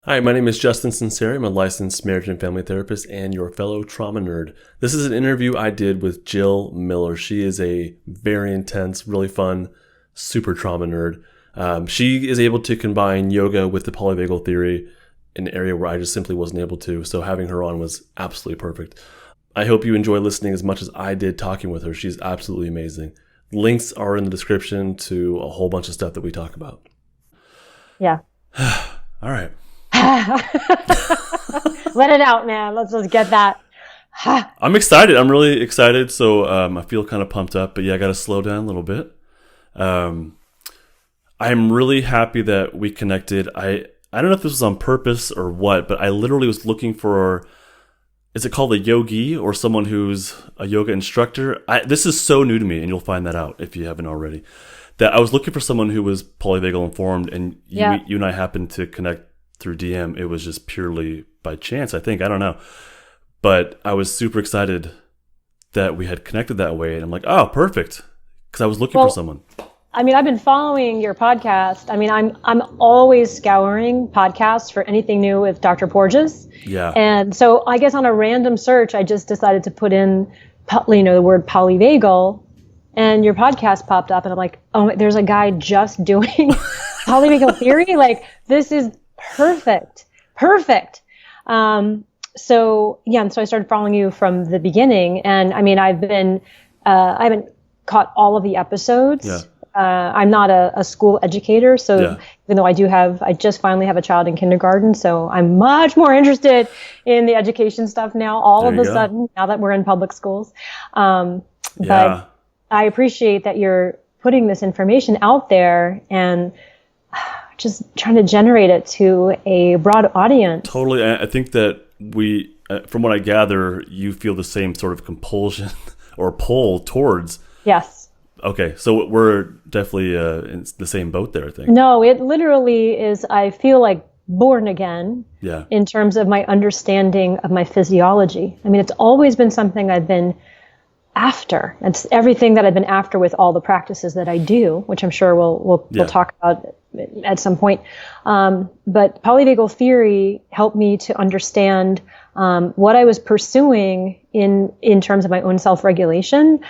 Hi, my name is Justin Sunseri. I'm a licensed marriage and family therapist and your fellow trauma nerd. This is an interview I did with Jill Miller. She is a very intense, really fun, super trauma nerd. She is able to combine yoga with the Polyvagal Theory, an area where I just simply wasn't able to. So having her on was absolutely perfect. I hope you enjoy listening as much as I did talking with her. She's absolutely amazing. Links are in the description to a whole bunch of stuff that we talk about. Yeah. All right. Let it out, man. Let's just get that. I'm excited. I'm really excited. So I feel kind of pumped up, but yeah, I got to slow down a little bit. I'm really happy that we connected. I don't know if this was on purpose or what, but I literally was looking for, is it called a yogi or someone who's a yoga instructor? This is so new to me, and you'll find that out if you haven't already. That I was looking for someone who was polyvagal informed, and you and I happened to connect through DM. It was just purely by chance, I think. I don't know. But I was super excited that we had connected that way. And I'm like, oh, perfect. Because I was looking for someone. I mean, I've been following your podcast. I mean, I'm always scouring podcasts for anything new with Dr. Porges. Yeah. And so I guess on a random search, I just decided to put in, the word polyvagal, and your podcast popped up. And I'm like, oh, there's a guy just doing polyvagal theory? Like, this is perfect. And so I started following you from the beginning, and I mean, I haven't caught all of the episodes. Yeah. I'm not a school educator, so even though I just finally have a child in kindergarten, so I'm much more interested in the education stuff now, all of a sudden, now that we're in public schools. But I appreciate that you're putting this information out there and just trying to generate it to a broad audience. Totally. I think that we, from what I gather, you feel the same sort of compulsion or pull towards. Yes. Okay. So we're definitely in the same boat there, I think. No, it literally is, I feel like born again in terms of my understanding of my physiology. I mean, it's always been something I've been after. It's everything that I've been after with all the practices that I do, which I'm sure we'll talk about at some point. But polyvagal theory helped me to understand what I was pursuing in terms of my own self-regulation,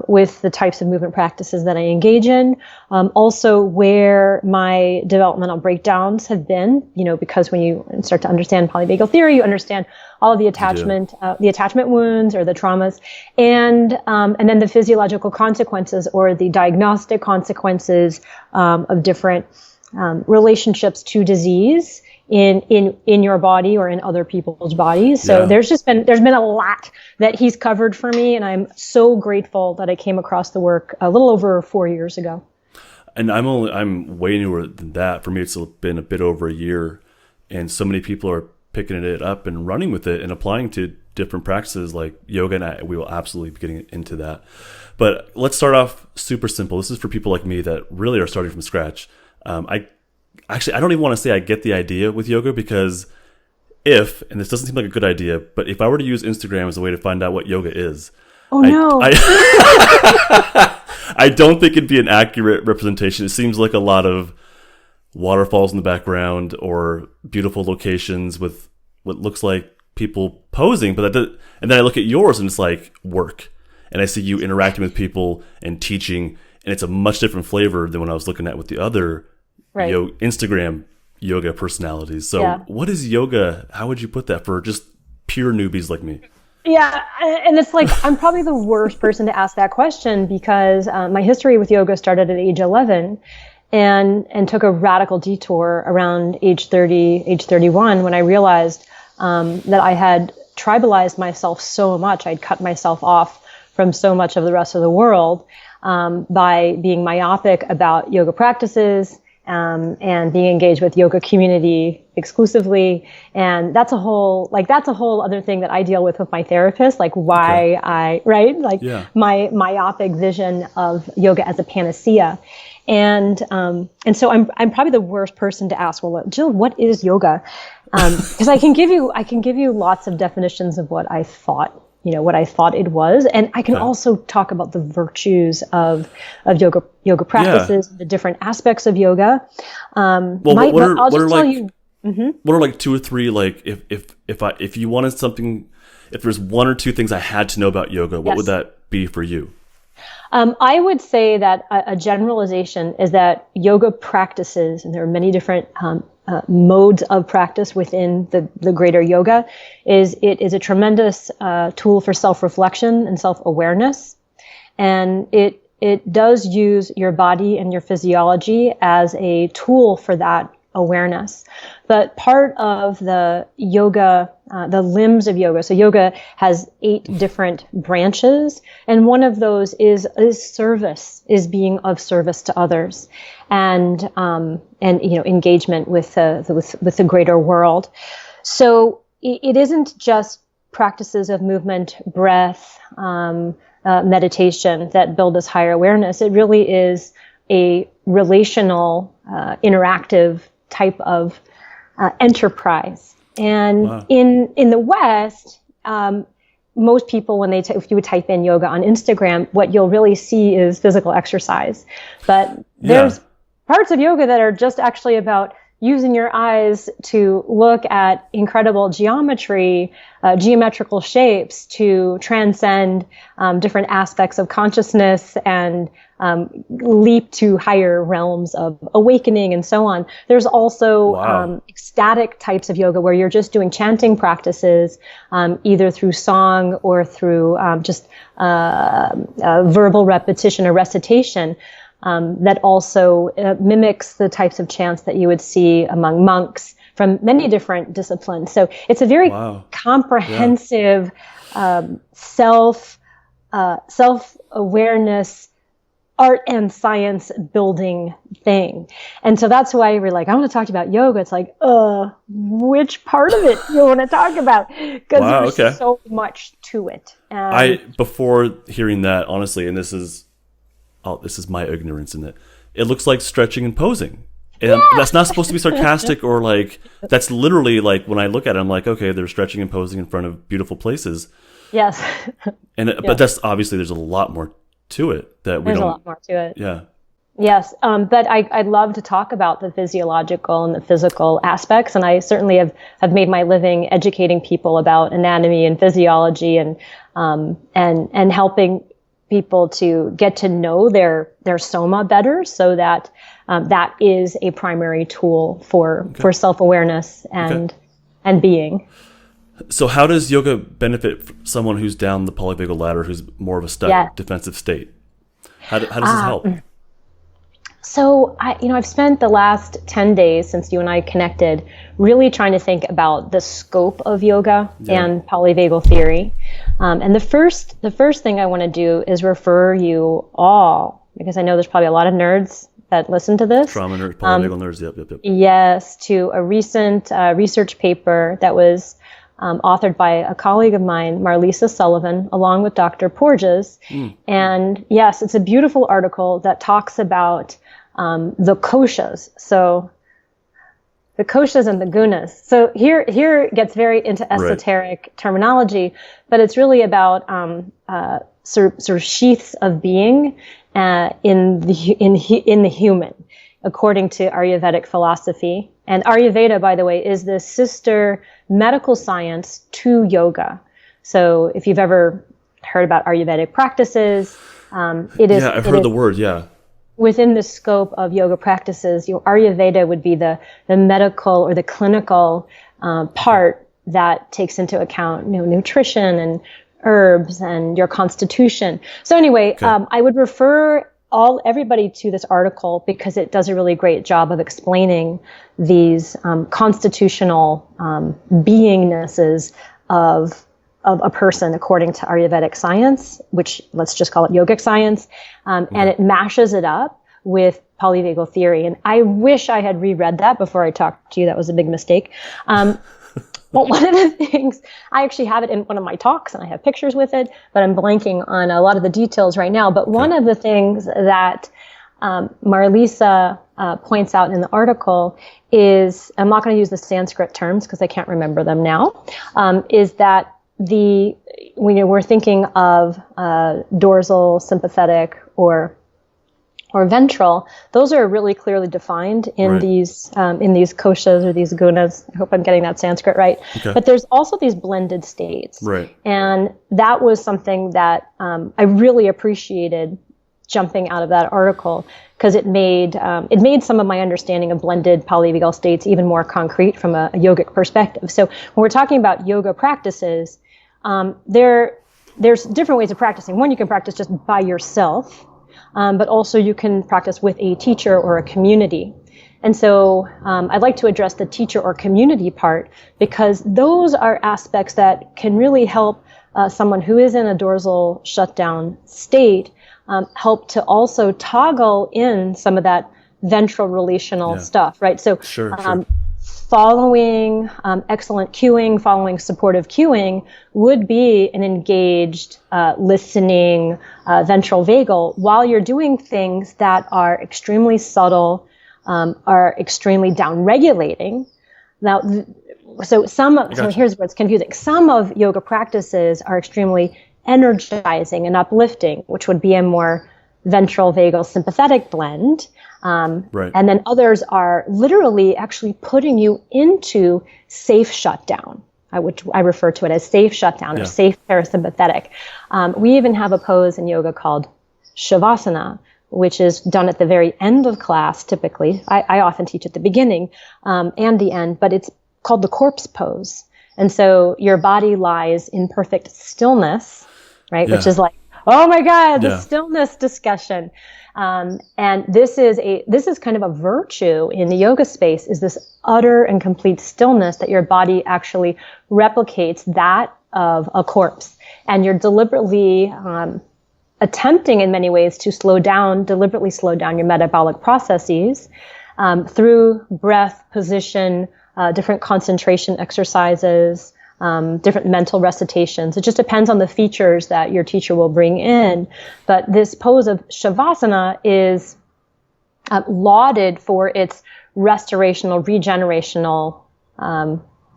with the types of movement practices that I engage in. Also where my developmental breakdowns have been, because when you start to understand polyvagal theory, you understand all of the attachment wounds or the traumas, and then the physiological consequences or the diagnostic consequences of different relationships to disease in your body or in other people's bodies. So there's been a lot that he's covered for me, and I'm so grateful that I came across the work a little over 4 years ago. And I'm way newer than that. For me, it's been a bit over a year, and so many people are picking it up and running with it and applying to different practices like yoga, and we will absolutely be getting into that. But let's start off super simple. This is for people like me that really are starting from scratch. I don't even want to say I get the idea with yoga, because and this doesn't seem like a good idea, but if I were to use Instagram as a way to find out what yoga is, I don't think it'd be an accurate representation. It seems like a lot of waterfalls in the background or beautiful locations with what looks like people posing, and then I look at yours and it's like work, and I see you interacting with people and teaching, and it's a much different flavor than when I was looking at with the other Instagram yoga personalities. So what is yoga? How would you put that for just pure newbies like me? Yeah, and it's like, I'm probably the worst person to ask that question, because my history with yoga started at age 11 and took a radical detour around age 30, age 31, when I realized that I had tribalized myself so much. I'd cut myself off from so much of the rest of the world by being myopic about yoga practices, and being engaged with yoga community exclusively. And that's a whole other thing that I deal with my therapist, like why my myopic vision of yoga as a panacea. And so I'm probably the worst person to ask, well, Jill, what is yoga? Because I can give you lots of definitions of what I thought it was. And I can also talk about the virtues of yoga practices, the different aspects of yoga. I'll just tell you What are like 2 or 3, like if you wanted something, if there's 1 or 2 things I had to know about yoga, what would that be for you? I would say that a generalization is that yoga practices, and there are many different modes of practice within the greater yoga, it is a tremendous tool for self-reflection and self-awareness. And it does use your body and your physiology as a tool for that awareness. But part of the yoga, the limbs of yoga, so yoga has 8 different branches, and one of those is service, is being of service to others, and engagement with the greater world. So it isn't just practices of movement, breath, meditation that build this higher awareness. It really is a relational, interactive type of enterprise. And in the West, most people, when if you would type in yoga on Instagram, what you'll really see is physical exercise. But there's parts of yoga that are just actually about using your eyes to look at incredible geometry, geometrical shapes, to transcend different aspects of consciousness and leap to higher realms of awakening and so on. There's also ecstatic types of yoga where you're just doing chanting practices, either through song or through just verbal repetition or recitation. That also mimics the types of chants that you would see among monks from many different disciplines. So it's a very comprehensive self-awareness, art and science building thing. And so that's why we're like, I want to talk about yoga. It's like, which part of it you want to talk about? Because there's so much to it. Before hearing that, honestly, and this is my ignorance in it. It looks like stretching and posing. And that's not supposed to be sarcastic or like, that's literally like, when I look at it, I'm like, okay, they're stretching and posing in front of beautiful places. Yes. But that's obviously, there's a lot more to it that we There's don't. a lot more to it. Yeah. Yes. But I'd love to talk about the physiological and the physical aspects. And I certainly have made my living educating people about anatomy and physiology and helping people to get to know their soma better, so that that is a primary tool for self-awareness and being. So how does yoga benefit someone who's down the polyvagal ladder, who's more of a stuck defensive state? How does this help? So I've spent the last 10 days since you and I connected really trying to think about the scope of yoga and polyvagal theory. And the first thing I want to do is refer you all, because I know there's probably a lot of nerds that listen to this. Trauma nerds, polyvagal nerds, yep. Yes, to a recent research paper that was authored by a colleague of mine, Marlisa Sullivan, along with Dr. Porges. And yes, it's a beautiful article that talks about the koshas. So the koshas and the gunas. So here it gets very into esoteric terminology, but it's really about sort of sheaths of being in the human, according to Ayurvedic philosophy. And Ayurveda, by the way, is the sister medical science to yoga. So if you've ever heard about Ayurvedic practices, it is. Yeah, I've heard the word. Yeah. Within the scope of yoga practices, Ayurveda would be the medical or the clinical part that takes into account nutrition and herbs and your constitution. So anyway, I would refer everybody to this article because it does a really great job of explaining these constitutional beingnesses of a person according to Ayurvedic science, which let's just call it yogic science, and it mashes it up with polyvagal theory. And I wish I had reread that before I talked to you. That was a big mistake. But one of the things, I actually have it in one of my talks and I have pictures with it, but I'm blanking on a lot of the details right now. But one of the things that Marlisa points out in the article is, I'm not going to use the Sanskrit terms because I can't remember them now, is that when we're thinking of dorsal, sympathetic, or or ventral, those are really clearly defined in these koshas or these gunas. I hope I'm getting that Sanskrit right. Okay. But there's also these blended states. Right. And that was something that I really appreciated jumping out of that article, because it made some of my understanding of blended polyvagal states even more concrete from a yogic perspective. So when we're talking about yoga practices, there's different ways of practicing. One, you can practice just by yourself. But also you can practice with a teacher or a community. And so I'd like to address the teacher or community part, because those are aspects that can really help someone who is in a dorsal shutdown state help to also toggle in some of that ventral relational stuff, right? So sure. Following excellent cueing, following supportive cueing would be an engaged, listening, ventral vagal while you're doing things that are extremely subtle, are extremely down-regulating. Now, so here's what's confusing. Some of yoga practices are extremely energizing and uplifting, which would be a more ventral vagal sympathetic blend. And then others are literally actually putting you into safe shutdown, which I refer to it as safe shutdown or safe parasympathetic. We even have a pose in yoga called Shavasana, which is done at the very end of class typically. I often teach at the beginning and the end, but it's called the corpse pose. And so your body lies in perfect stillness, right? Which is like, oh my God, the stillness discussion. And this is kind of a virtue in the yoga space, is this utter and complete stillness that your body actually replicates that of a corpse. And you're deliberately attempting in many ways to deliberately slow down your metabolic processes through breath, position, different concentration exercises, different mental recitations. It just depends on the features that your teacher will bring in. But this pose of Shavasana is lauded for its restorational, regenerational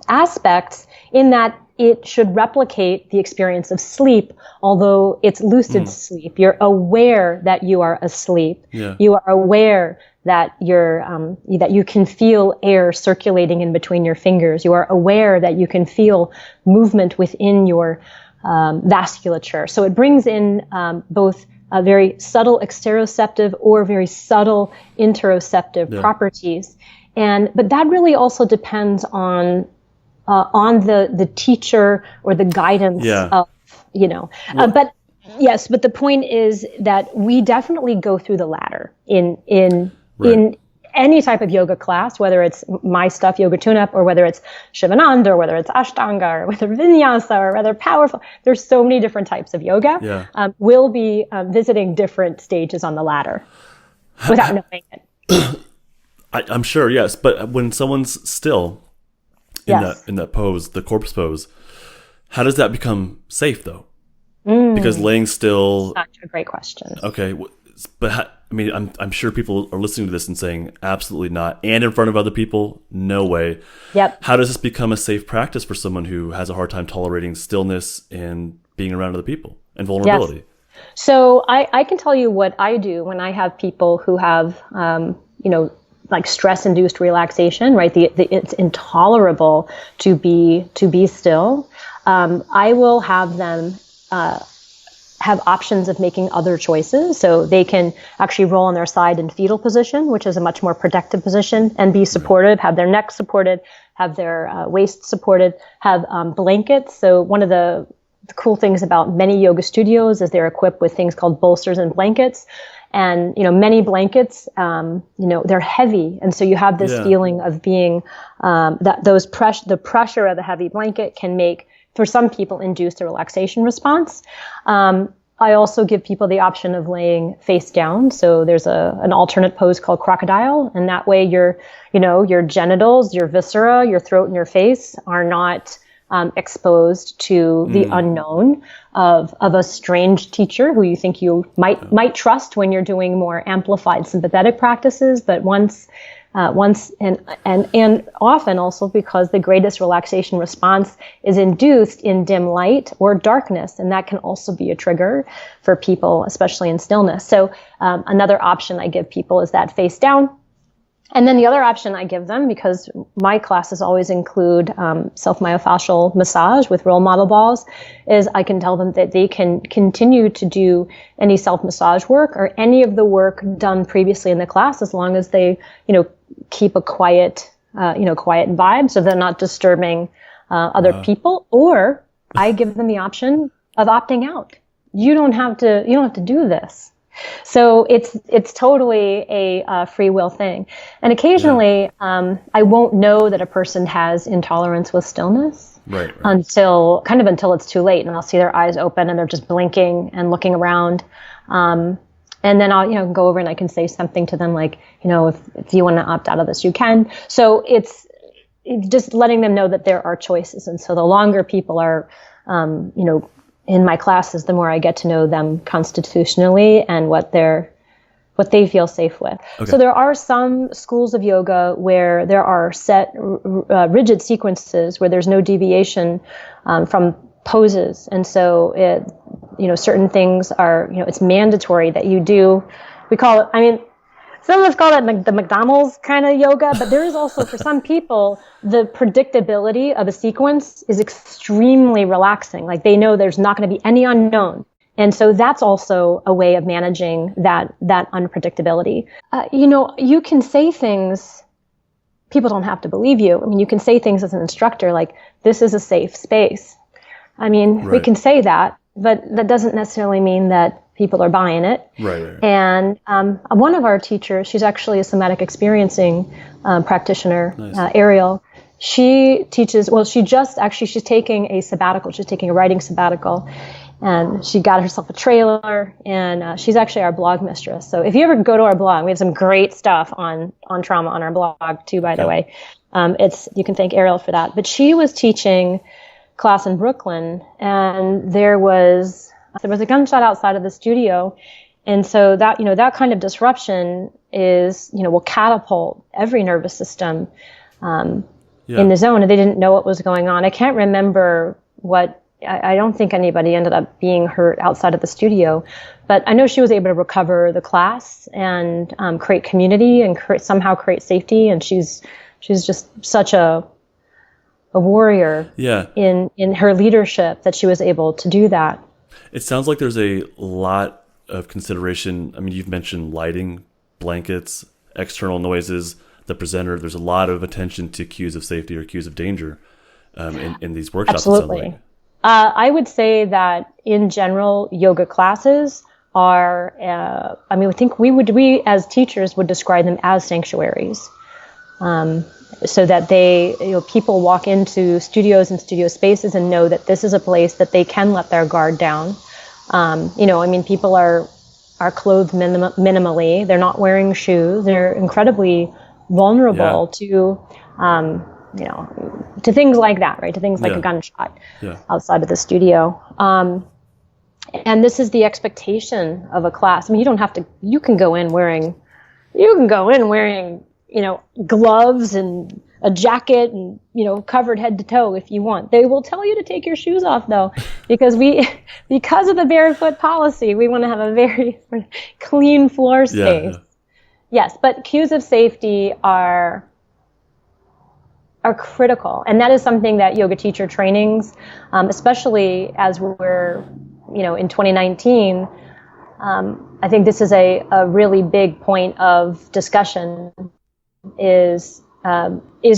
aspects, in that it should replicate the experience of sleep, although it's lucid sleep. You're aware that you are asleep. Yeah. You are aware that that you can feel air circulating in between your fingers. You are aware that you can feel movement within your vasculature. So it brings in both a very subtle exteroceptive or very subtle interoceptive properties. But that really also depends on the teacher or the guidance of, but yes, but the point is that we definitely go through the ladder in any type of yoga class, whether it's my stuff, Yoga Tune-Up, or whether it's Shivananda, or whether it's Ashtanga, or whether Vinyasa, or whether powerful. There's so many different types of yoga. Yeah. We'll be visiting different stages on the ladder without knowing it. I'm sure, yes. But when someone's still in that pose, the corpse pose, how does that become safe, though? Because laying still... Such a great question. Okay, but I'm sure people are listening to this and saying, absolutely not. And in front of other people, no way. Yep. How does this become a safe practice for someone who has a hard time tolerating stillness and being around other people and vulnerability? Yes. So I can tell you what I do when I have people who have, like stress-induced relaxation, right? It's intolerable to be still. I will have them have options of making other choices. So they can actually roll on their side in fetal position, which is a much more protective position, and be supported, have their neck supported, have their waist supported, have blankets. So one of the cool things about many yoga studios is they're equipped with things called bolsters and blankets. And, many blankets, they're heavy. And so you have this feeling of being, the pressure of the heavy blanket can make, for some people, induce a relaxation response. I also give people the option of laying face down. So there's an alternate pose called crocodile. And that way your genitals, your viscera, your throat and your face are not exposed to the unknown of a strange teacher who you think you might trust when you're doing more amplified sympathetic practices. But once once and often also because the greatest relaxation response is induced in dim light or darkness, and that can also be a trigger for people, especially in stillness. So another option I give people is that face down. And then the other option I give them, because my classes always include self-myofascial massage with role model balls, is I can tell them that they can continue to do any self-massage work or any of the work done previously in the class, as long as they, keep a quiet vibe, so they're not disturbing other people. Or I give them the option of opting out. You don't have to do this. So it's totally a free will thing. And occasionally, I won't know that a person has intolerance with stillness until it's too late, and I'll see their eyes open and they're just blinking and looking around. And then I'll, go over and I can say something to them like, if you want to opt out of this, you can. So it's just letting them know that there are choices. And so the longer people are, in my classes, the more I get to know them constitutionally and what they feel safe with. Okay. So there are some schools of yoga where there are set rigid sequences where there's no deviation from poses. And so certain things are, it's mandatory that you do. We call it, some of us call it the McDonald's kind of yoga, but there is also, for some people, the predictability of a sequence is extremely relaxing. Like they know there's not going to be any unknown. And so that's also a way of managing that unpredictability. You can say things, people don't have to believe you. You can say things as an instructor like, this is a safe space. We can say that, but that doesn't necessarily mean that people are buying it. Right. And one of our teachers, she's actually a somatic experiencing practitioner, nice. Ariel. She teaches, she's taking a sabbatical. She's taking a writing sabbatical. And she got herself a trailer, and she's actually our blog mistress. So if you ever go to our blog, we have some great stuff on trauma on our blog too, by the way. You can thank Ariel for that. But she was teaching class in Brooklyn, and there was a gunshot outside of the studio. And so that kind of disruption will catapult every nervous system in the zone. And they didn't know what was going on. I can't remember I don't think anybody ended up being hurt outside of the studio, but I know she was able to recover the class and create community and somehow create safety. And she's just such a warrior in her leadership that she was able to do that. It sounds like there's a lot of consideration. You've mentioned lighting, blankets, external noises, the presenter. There's a lot of attention to cues of safety or cues of danger in these workshops. Absolutely. I would say that in general, yoga classes are, I think we as teachers would describe them as sanctuaries. So that people walk into studios and studio spaces and know that this is a place that they can let their guard down. People are clothed minimally. They're not wearing shoes. They're incredibly vulnerable to things like that, right? To things like a gunshot outside of the studio. And this is the expectation of a class. You can go in wearing, gloves and a jacket and, covered head to toe if you want. They will tell you to take your shoes off though, because of the barefoot policy, we want to have a very clean floor space. Yeah. Yes, but cues of safety are critical. And that is something that yoga teacher trainings, especially as we're, in 2019, I think this is a really big point of discussion is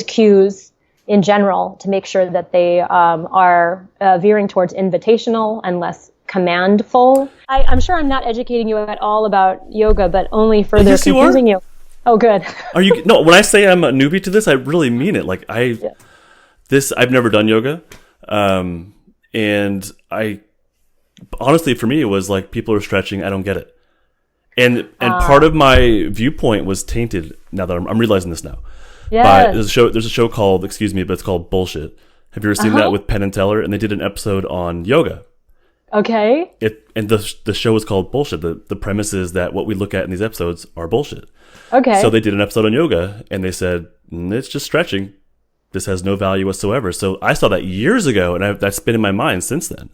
cues in general, to make sure that they are veering towards invitational and less commandful. I'm sure I'm not educating you at all about yoga, but only further confusing you. Oh, good. Are you? No, when I say I'm a newbie to this, I really mean it. Like I've never done yoga. And honestly, for me, it was like, people are stretching. I don't get it. And part of my viewpoint was tainted now that I'm realizing this now. Yes. There's a show called, excuse me, but it's called Bullshit. Have you ever seen that with Penn and Teller? And they did an episode on yoga. Okay. And the show is called Bullshit. The premise is that what we look at in these episodes are bullshit. Okay. So they did an episode on yoga, and they said, it's just stretching. This has no value whatsoever. So I saw that years ago, and that's been in my mind since then.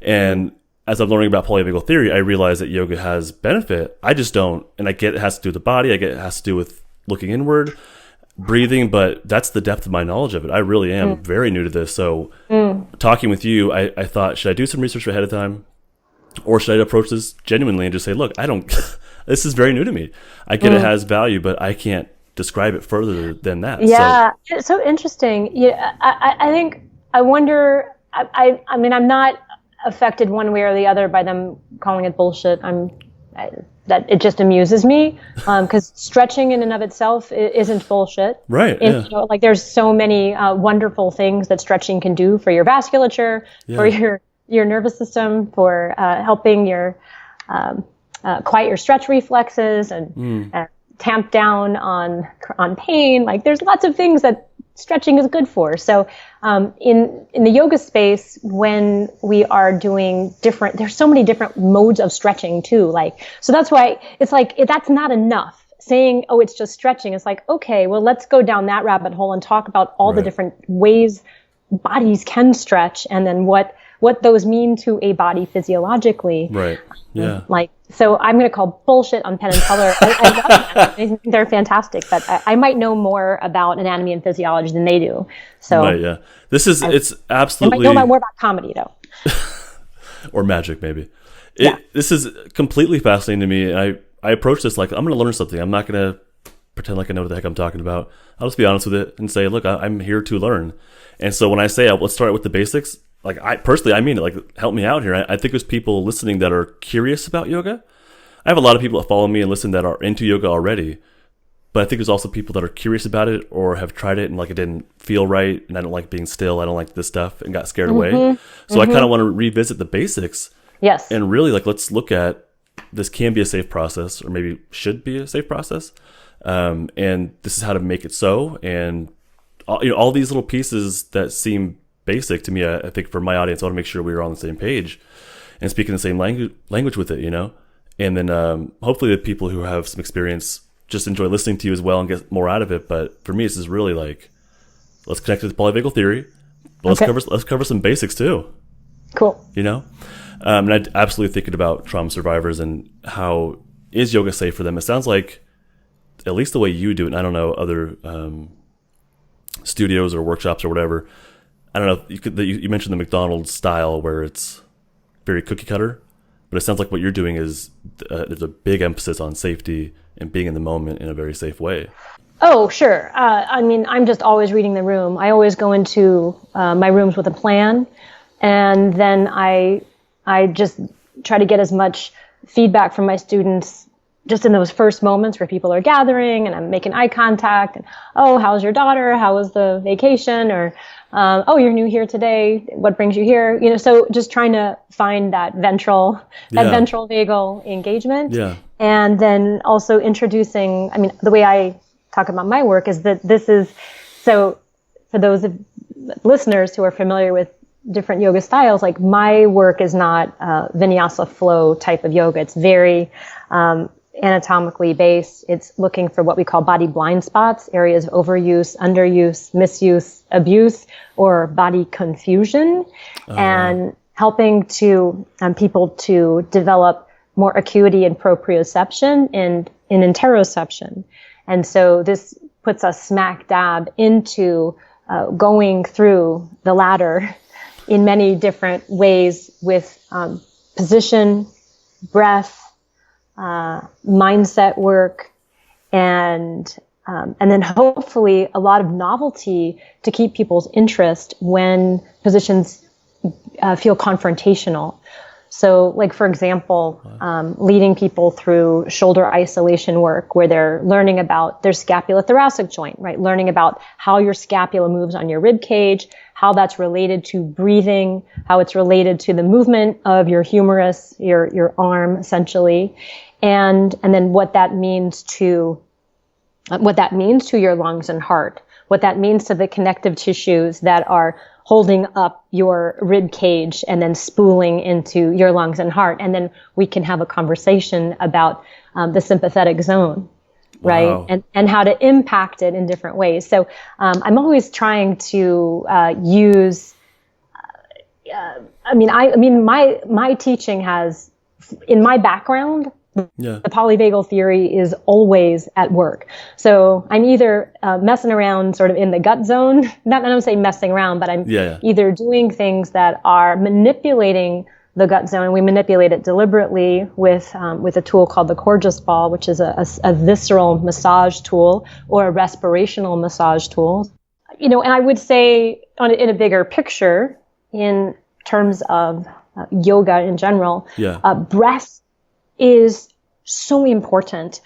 And as I'm learning about polyvagal theory, I realize that yoga has benefit. I just don't, and I get it has to do with the body. I get it has to do with looking inward, breathing, but that's the depth of my knowledge of it. I really am very new to this. So talking with you, I thought, should I do some research ahead of time? Or should I approach this genuinely and just say, look, I don't, this is very new to me. I get it has value, but I can't describe it further than that. Yeah, it's so interesting. Yeah, I think, I wonder, I mean, I'm not affected one way or the other by them calling it bullshit. That it just amuses me, because stretching in and of itself isn't bullshit. Right. And, like there's so many wonderful things that stretching can do for your vasculature, for your nervous system, for helping your quiet your stretch reflexes and tamp down on pain. Like there's lots of things that stretching is good for. So in the yoga space, when we are doing different, there's so many different modes of stretching too. Like, so that's why it's like, that's not enough saying, oh, it's just stretching. It's like, okay, well, let's go down that rabbit hole and talk about all the different ways bodies can stretch, and then what those mean to a body physiologically. Right. Yeah. Like, so I'm going to call bullshit on Pen and Color. I think they're fantastic, but I might know more about anatomy and physiology than they do. So, right, yeah. It's absolutely. I might know more about comedy though. Or magic, maybe. This is completely fascinating to me. And I approach this like, I'm going to learn something. I'm not going to pretend like I know what the heck I'm talking about. I'll just be honest with it and say, look, I'm here to learn. And so when I say, let's start with the basics, like I mean it, like help me out here. I think there's people listening that are curious about yoga. I have a lot of people that follow me and listen that are into yoga already, but I think there's also people that are curious about it or have tried it and like it didn't feel right, and I don't like being still, I don't like this stuff, and got scared away. So I kind of want to revisit the basics. Yes. And really like, let's look at this can be a safe process, or maybe should be a safe process. And this is how to make it so. And all these little pieces that seem basic to me, I think for my audience, I want to make sure we were on the same page and speaking the same language with it, and then hopefully the people who have some experience just enjoy listening to you as well and get more out of it. But for me, this is really like, let's connect to the polyvagal theory, but let's cover some basics too. Cool. And I'm absolutely thinking about trauma survivors and how is yoga safe for them. It sounds like, at least the way you do it, and I don't know other studios or workshops or whatever, I don't know, you mentioned the McDonald's style where it's very cookie cutter, but it sounds like what you're doing is there's a big emphasis on safety and being in the moment in a very safe way. Oh, sure. I mean, I'm just always reading the room. I always go into my rooms with a plan, and then I just try to get as much feedback from my students just in those first moments where people are gathering and I'm making eye contact and, oh, how's your daughter? How was the vacation? Or, oh, you're new here today. What brings you here? So just trying to find that ventral vagal engagement. Yeah. And then also introducing, I mean, the way I talk about my work is that this is, so for those listeners who are familiar with different yoga styles, like my work is not vinyasa flow type of yoga. It's very anatomically based. It's looking for what we call body blind spots, areas of overuse, underuse, misuse, abuse, or body confusion, and helping to people to develop more acuity in proprioception and in interoception. And so this puts us smack dab into going through the ladder in many different ways with position, breath, mindset work, and then hopefully a lot of novelty to keep people's interest when positions feel confrontational. So, like, for example, leading people through shoulder isolation work where they're learning about their scapulothoracic joint, right? Learning about how your scapula moves on your rib cage, how that's related to breathing, how it's related to the movement of your humerus, your arm, essentially, and then what that means to your lungs and heart, what that means to the connective tissues that are holding up your rib cage and then spooling into your lungs and heart. And then we can have a conversation about the sympathetic zone, right? Wow. And how to impact it in different ways. So I'm always trying to use, my teaching has, in my background, the polyvagal theory is always at work. So I'm either messing around sort of in the gut zone. I don't say messing around, but I'm either doing things that are manipulating the gut zone, and we manipulate it deliberately with a tool called the Corgis ball, which is a visceral massage tool or a respirational massage tool. And I would say in a bigger picture, in terms of yoga in general, breath is so important.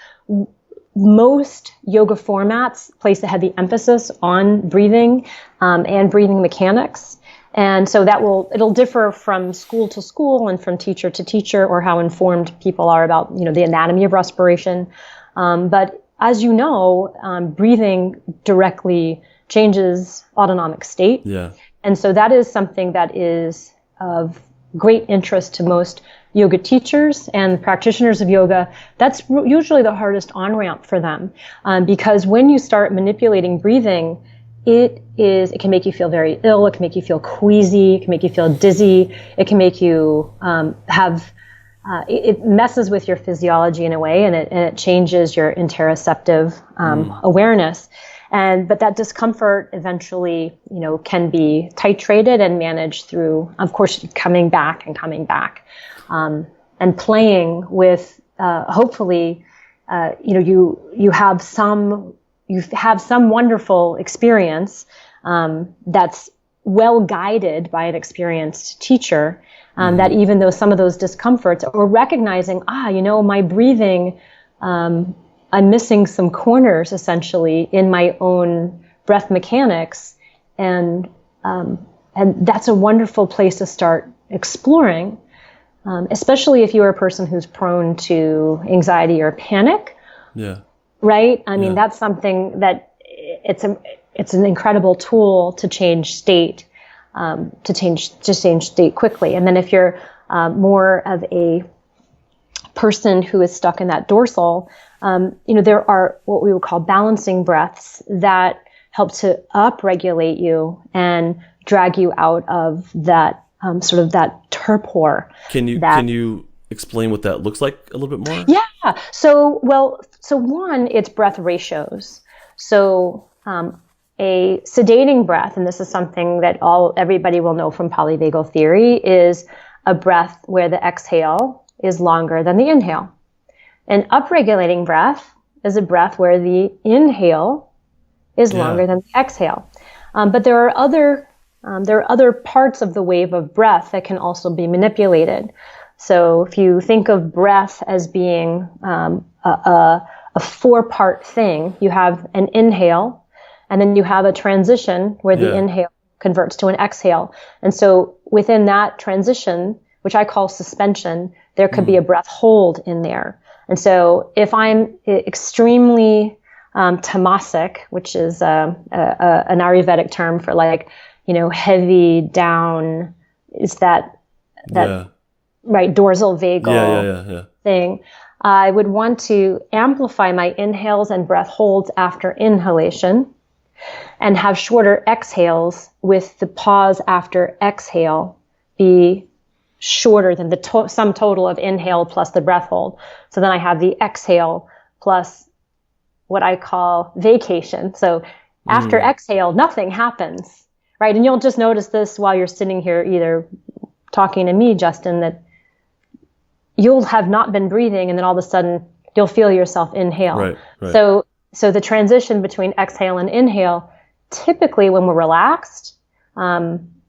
Most yoga formats place a heavy emphasis on breathing and breathing mechanics. And so it'll differ from school to school and from teacher to teacher, or how informed people are about, the anatomy of respiration. But as you know, breathing directly changes autonomic state. Yeah. And so that is something that is of great interest to most yoga teachers and practitioners of yoga. That's usually the hardest on-ramp for them, because when you start manipulating breathing, it can make you feel very ill. It can make you feel queasy. It can make you feel dizzy. It can make you it messes with your physiology in a way, and it changes your interoceptive awareness. But that discomfort eventually, can be titrated and managed through, of course, coming back, and playing with, hopefully, you have some wonderful experience, that's well guided by an experienced teacher, that even though some of those discomforts, or recognizing, my breathing, I'm missing some corners essentially in my own breath mechanics, and that's a wonderful place to start exploring, especially if you're a person who's prone to anxiety or panic. Yeah. Right. I mean, that's something that it's an incredible tool to change state, to change state quickly. And then if you're more of a person who is stuck in that dorsal, there are what we would call balancing breaths that help to upregulate you and drag you out of that sort of that torpor. Can you explain what that looks like a little bit more? Yeah. So one, it's breath ratios. So a sedating breath, and this is something that everybody will know from polyvagal theory, is a breath where the exhale is longer than the inhale. An upregulating breath is a breath where the inhale is longer than the exhale. But there are other parts of the wave of breath that can also be manipulated. So if you think of breath as being a four-part thing, you have an inhale, and then you have a transition where the inhale converts to an exhale. And so within that transition, which I call suspension, there could be a breath hold in there. And so if I'm extremely tamasic, which is an Ayurvedic term for heavy down, is that right, dorsal vagal thing, I would want to amplify my inhales and breath holds after inhalation and have shorter exhales, with the pause after exhale be shorter than the sum total of inhale plus the breath hold. So then I have the exhale plus what I call vacation. So after exhale, nothing happens, right? And you'll just notice this while you're sitting here either talking to me, Justin, that you'll have not been breathing, and then all of a sudden you'll feel yourself inhale. Right. So the transition between exhale and inhale, typically when we're relaxed,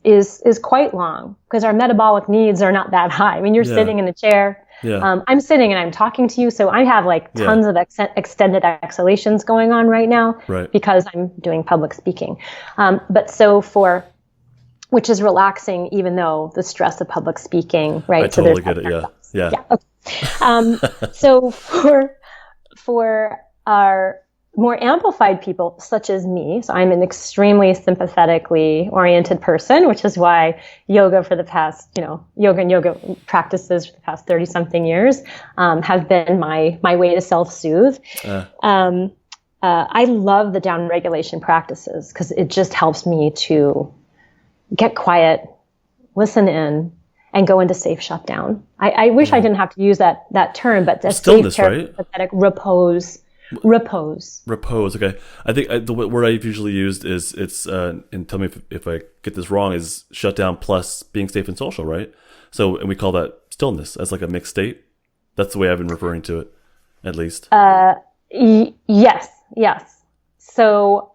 is quite long, because our metabolic needs are not that high. I mean, you're sitting in a chair. Yeah. I'm sitting and I'm talking to you, so I have tons of extended exhalations going on right now, because I'm doing public speaking. Which is relaxing, even though the stress of public speaking, right? I totally get it. Yeah. Okay. So for our more amplified people, such as me, so I'm an extremely sympathetically oriented person, which is why yoga for the past, yoga and yoga practices for the past 30 something years, have been my way to self-soothe. I love the down regulation practices because it just helps me to get quiet, listen in, and go into safe shutdown. I wish I didn't have to use that term, but stillness, right? Pathetic repose. Repose. Okay. I think the word I've usually used is and tell me if I get this wrong, is shut down plus being safe and social, right? So, and we call that stillness as like a mixed state. That's the way I've been referring to it, at least. Yes. So,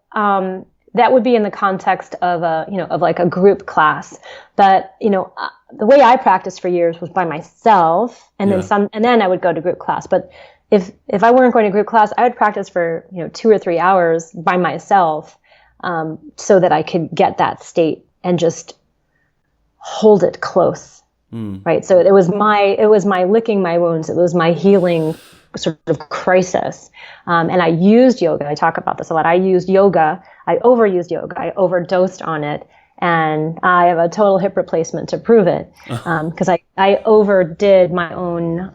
that would be in the context of like a group class. But, the way I practiced for years was by myself, and then I would go to group class. But if I weren't going to group class, I would practice for 2 or 3 hours by myself, so that I could get that state and just hold it close, right? So it was my licking my wounds. It was my healing sort of crisis, and I used yoga. I talk about this a lot. I used yoga. I overused yoga. I overdosed on it, and I have a total hip replacement to prove it, because I overdid my own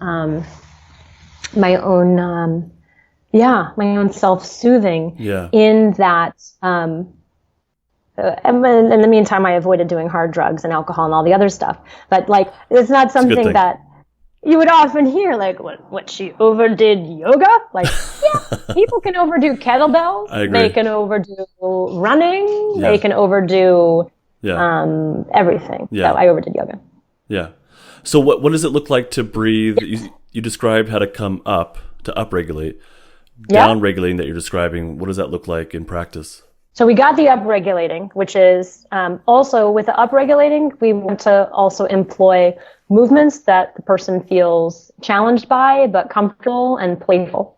self-soothing in that, and in the meantime, I avoided doing hard drugs and alcohol and all the other stuff. But like, it's not something that you would often hear, like, what she overdid yoga? Like, yeah, people can overdo kettlebells. I agree. They can overdo running. Yeah. They can overdo everything. Yeah. So I overdid yoga. Yeah. So what does it look like to breathe? You described how to come up, to upregulate. Down regulating that you're describing, what does that look like in practice? So we got the upregulating, which is also with the upregulating, we want to also employ movements that the person feels challenged by, but comfortable and playful.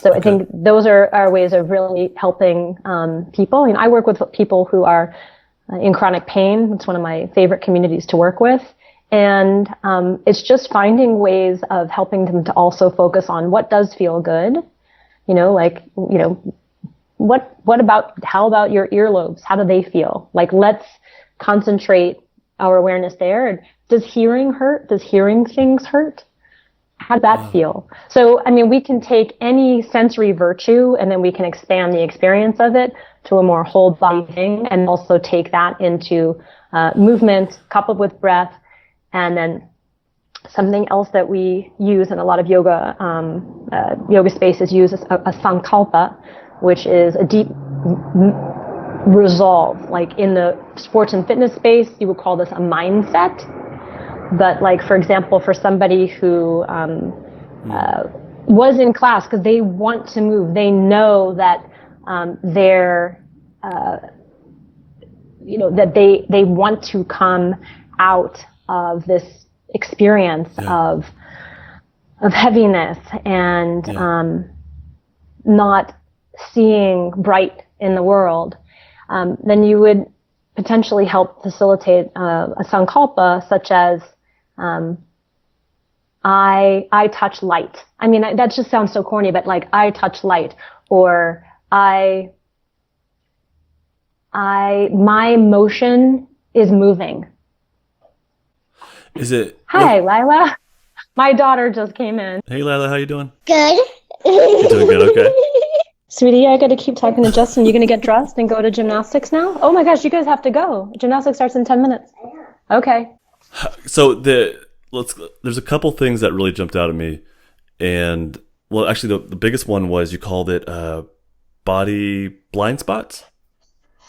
So I think those are our ways of really helping people. I work with people who are in chronic pain. It's one of my favorite communities to work with. And it's just finding ways of helping them to also focus on what does feel good. How about your earlobes? How do they feel? Like, let's concentrate our awareness there. Does hearing hurt? Does hearing things hurt? How does that feel? So, we can take any sensory virtue and then we can expand the experience of it to a more whole body thing, and also take that into movement coupled with breath. And then something else that we use in a lot of yoga spaces use a sankalpa, which is a deep resolve. Like in the sports and fitness space, you would call this a mindset. But like, for example, for somebody who was in class because they want to move, they know that that they want to come out of this experience of heaviness and not seeing bright in the world, then you would potentially help facilitate a sankalpa such as I touch light. That just sounds so corny, but like, I touch light, or my motion is moving. Is it? Hi, Lila. My daughter just came in. Hey, Lila, how you doing? Good. You're doing good, okay. Sweetie, I got to keep talking to Justin. You going to get dressed and go to gymnastics now? Oh my gosh, you guys have to go. Gymnastics starts in 10 minutes. Okay. So there's a couple things that really jumped out at me. And, well, actually, the biggest one was you called it body blind spots?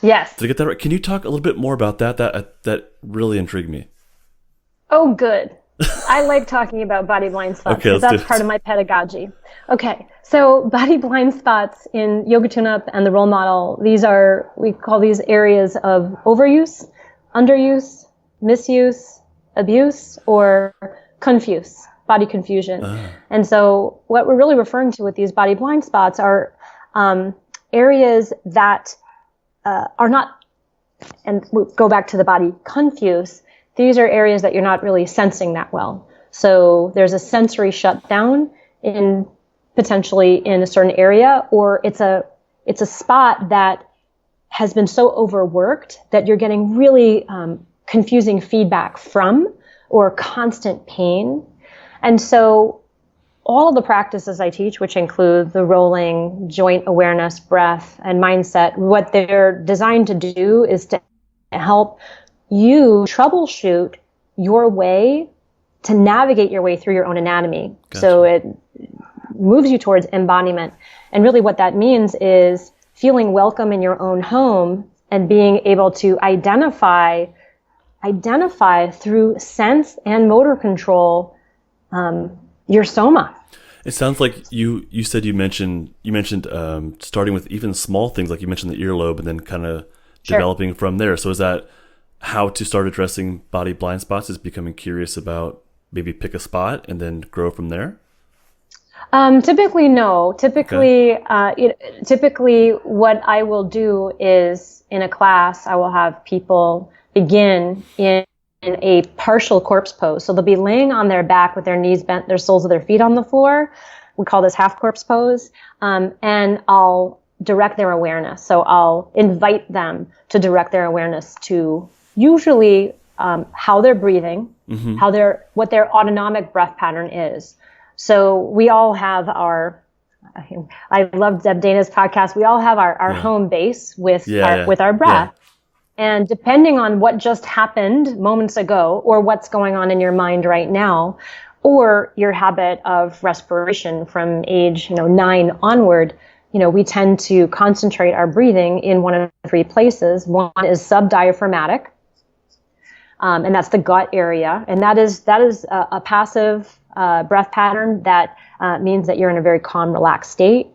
Yes. Did I get that right? Can you talk a little bit more about that? That really intrigued me. Oh, good. I like talking about body blind spots because that's part of my pedagogy. Okay, so body blind spots in Yoga Tune-Up and the role model, we call these areas of overuse, underuse, misuse, abuse, or confuse, body confusion. And so what we're really referring to with these body blind spots are areas that are not, and we'll go back to the body confuse, these are areas that you're not really sensing that well. So there's a sensory shutdown in potentially in a certain area, or it's a spot that has been so overworked that you're getting really confusing feedback from, or constant pain. And so all of the practices I teach, which include the rolling, joint awareness, breath, and mindset, what they're designed to do is to help you troubleshoot your way to navigate your way through your own anatomy. Gotcha. So it moves you towards embodiment. And really what that means is feeling welcome in your own home and being able to identify through sense and motor control your soma. It sounds like you mentioned starting with even small things, like you mentioned the earlobe, and then kind of developing from there. So is that how to start addressing body blind spots, is becoming curious about, maybe pick a spot and then grow from there? Typically, no. Typically, typically what I will do is in a class, I will have people begin in a partial corpse pose. So they'll be laying on their back with their knees bent, their soles of their feet on the floor. We call this half corpse pose. And I'll direct their awareness. So I'll invite them to direct their awareness to usually how they're breathing, mm-hmm. What their autonomic breath pattern is. So we all have I love Deb Dana's podcast. We all have our home base with our breath. Yeah. And depending on what just happened moments ago, or what's going on in your mind right now, or your habit of respiration from age 9 onward, we tend to concentrate our breathing in one of 3 places. One is subdiaphragmatic, and that's the gut area, and that is a passive breath pattern that means that you're in a very calm, relaxed state.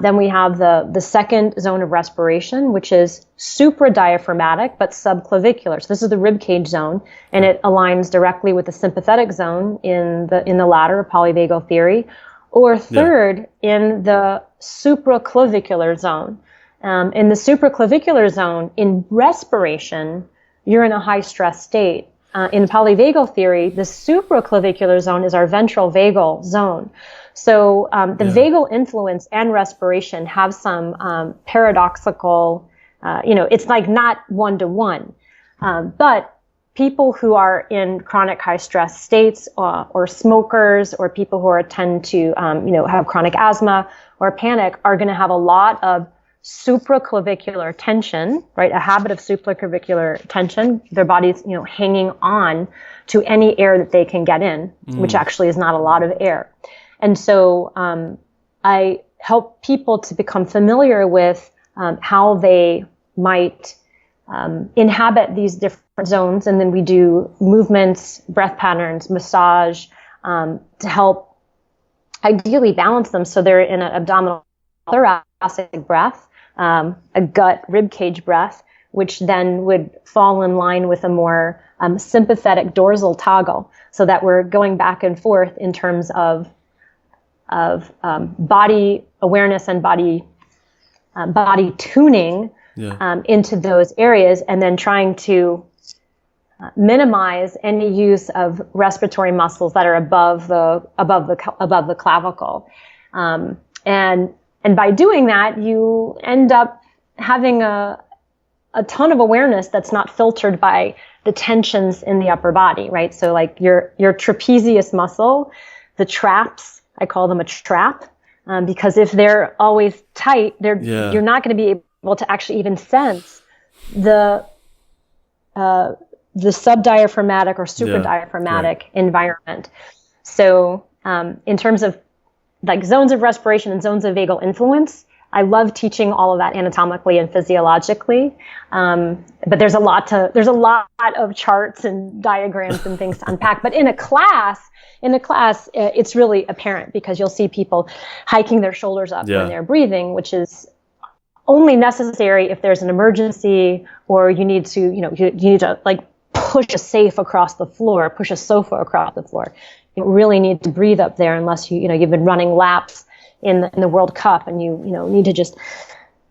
Then we have the second zone of respiration, which is supradiaphragmatic but subclavicular. So this is the rib cage zone, and it aligns directly with the sympathetic zone in the ladder, Polyvagal Theory. Or third, in the supraclavicular zone. In the supraclavicular zone, in respiration, you're in a high stress state. In Polyvagal Theory, the supraclavicular zone is our ventral vagal zone. So the vagal influence and respiration have some paradoxical, it's like not one-to-one. But people who are in chronic high stress states, or smokers, or people who tend to have chronic asthma or panic, are going to have a lot of supraclavicular tension, right? A habit of supraclavicular tension. Their body's hanging on to any air that they can get in, which actually is not a lot of air. And so I help people to become familiar with how they might inhabit these different zones, and then we do movements, breath patterns, massage to help ideally balance them so they're in an abdominal thoracic breath, a gut rib cage breath, which then would fall in line with a more sympathetic dorsal toggle, so that we're going back and forth in terms of body awareness and body tuning into those areas, and then trying to minimize any use of respiratory muscles that are above the clavicle, and by doing that, you end up having a ton of awareness that's not filtered by the tensions in the upper body, right? So like your trapezius muscle, the traps, I call them a trap, because if they're always tight, you're not going to be able to actually even sense the subdiaphragmatic or supradiaphragmatic environment. So in terms of like zones of respiration and zones of vagal influence, I love teaching all of that anatomically and physiologically. But there's a lot of charts and diagrams and things to unpack. But in a class, it's really apparent, because you'll see people hiking their shoulders up when they're breathing, which is only necessary if there's an emergency, or you need to like push a safe across the floor, push a sofa across the floor. You don't really need to breathe up there unless you've been running laps in the World Cup, and you need to just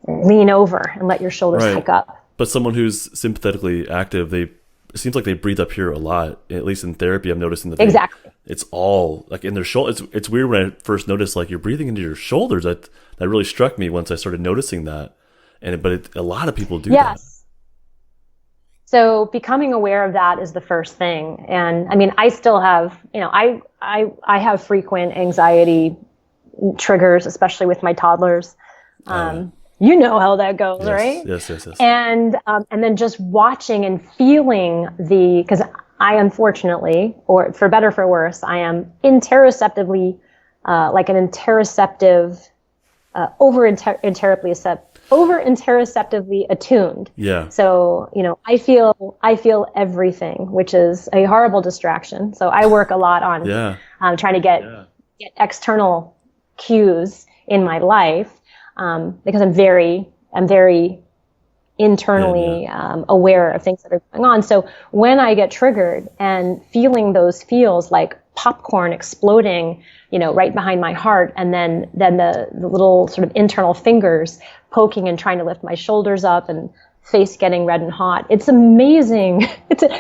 lean over and let your shoulders hike up. But someone who's sympathetically active, they it seems like they breathe up here a lot. At least in therapy, I'm noticing that Exactly. it's all like in their shoulder. It's weird when I first noticed like you're breathing into your shoulders. That really struck me once I started noticing that. A lot of people do that. So becoming aware of that is the first thing. And I mean, I still have, I have frequent anxiety triggers, especially with my toddlers. You know how that goes, right? Yes. And then just watching and feeling because I unfortunately, or for better or for worse, I am interoceptively, like an interoceptive, over-interoceptively attuned. Yeah. So, I feel everything, which is a horrible distraction. So I work a lot on trying to get external cues in my life, because I'm very internally aware of things that are going on. So when I get triggered and feeling those feels like popcorn exploding, right behind my heart, and then the little sort of internal fingers poking and trying to lift my shoulders up and face getting red and hot. It's amazing.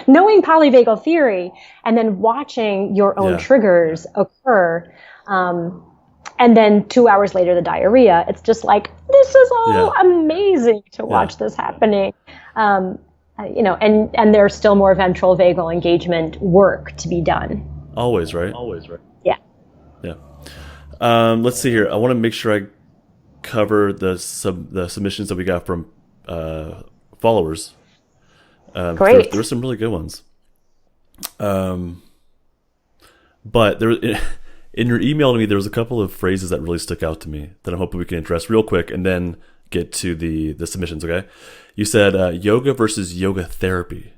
Knowing polyvagal theory and then watching your own triggers occur. And then 2 hours later, the diarrhea. It's just like, this is all amazing to watch this happening. And there's still more ventral vagal engagement work to be done. Always, right? Yeah. Let's see here. I want to make sure I cover the submissions that we got from followers. Great. There were some really good ones. But there, in your email to me, there was a couple of phrases that really stuck out to me that I'm hoping we can address real quick and then get to the submissions, okay? You said yoga versus yoga therapy.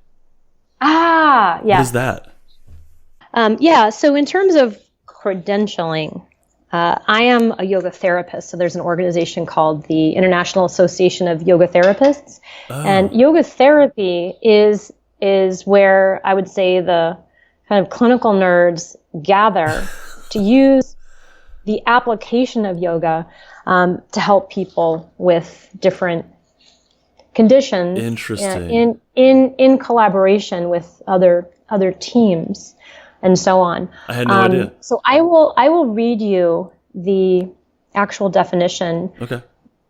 Yeah. What is that? So in terms of credentialing, I am a yoga therapist. So there's an organization called the International Association of Yoga Therapists. And yoga therapy is where I would say the kind of clinical nerds gather to use the application of yoga to help people with different conditions. Interesting. In collaboration with other teams and so on. I had no idea. So I will read you the actual definition. Okay.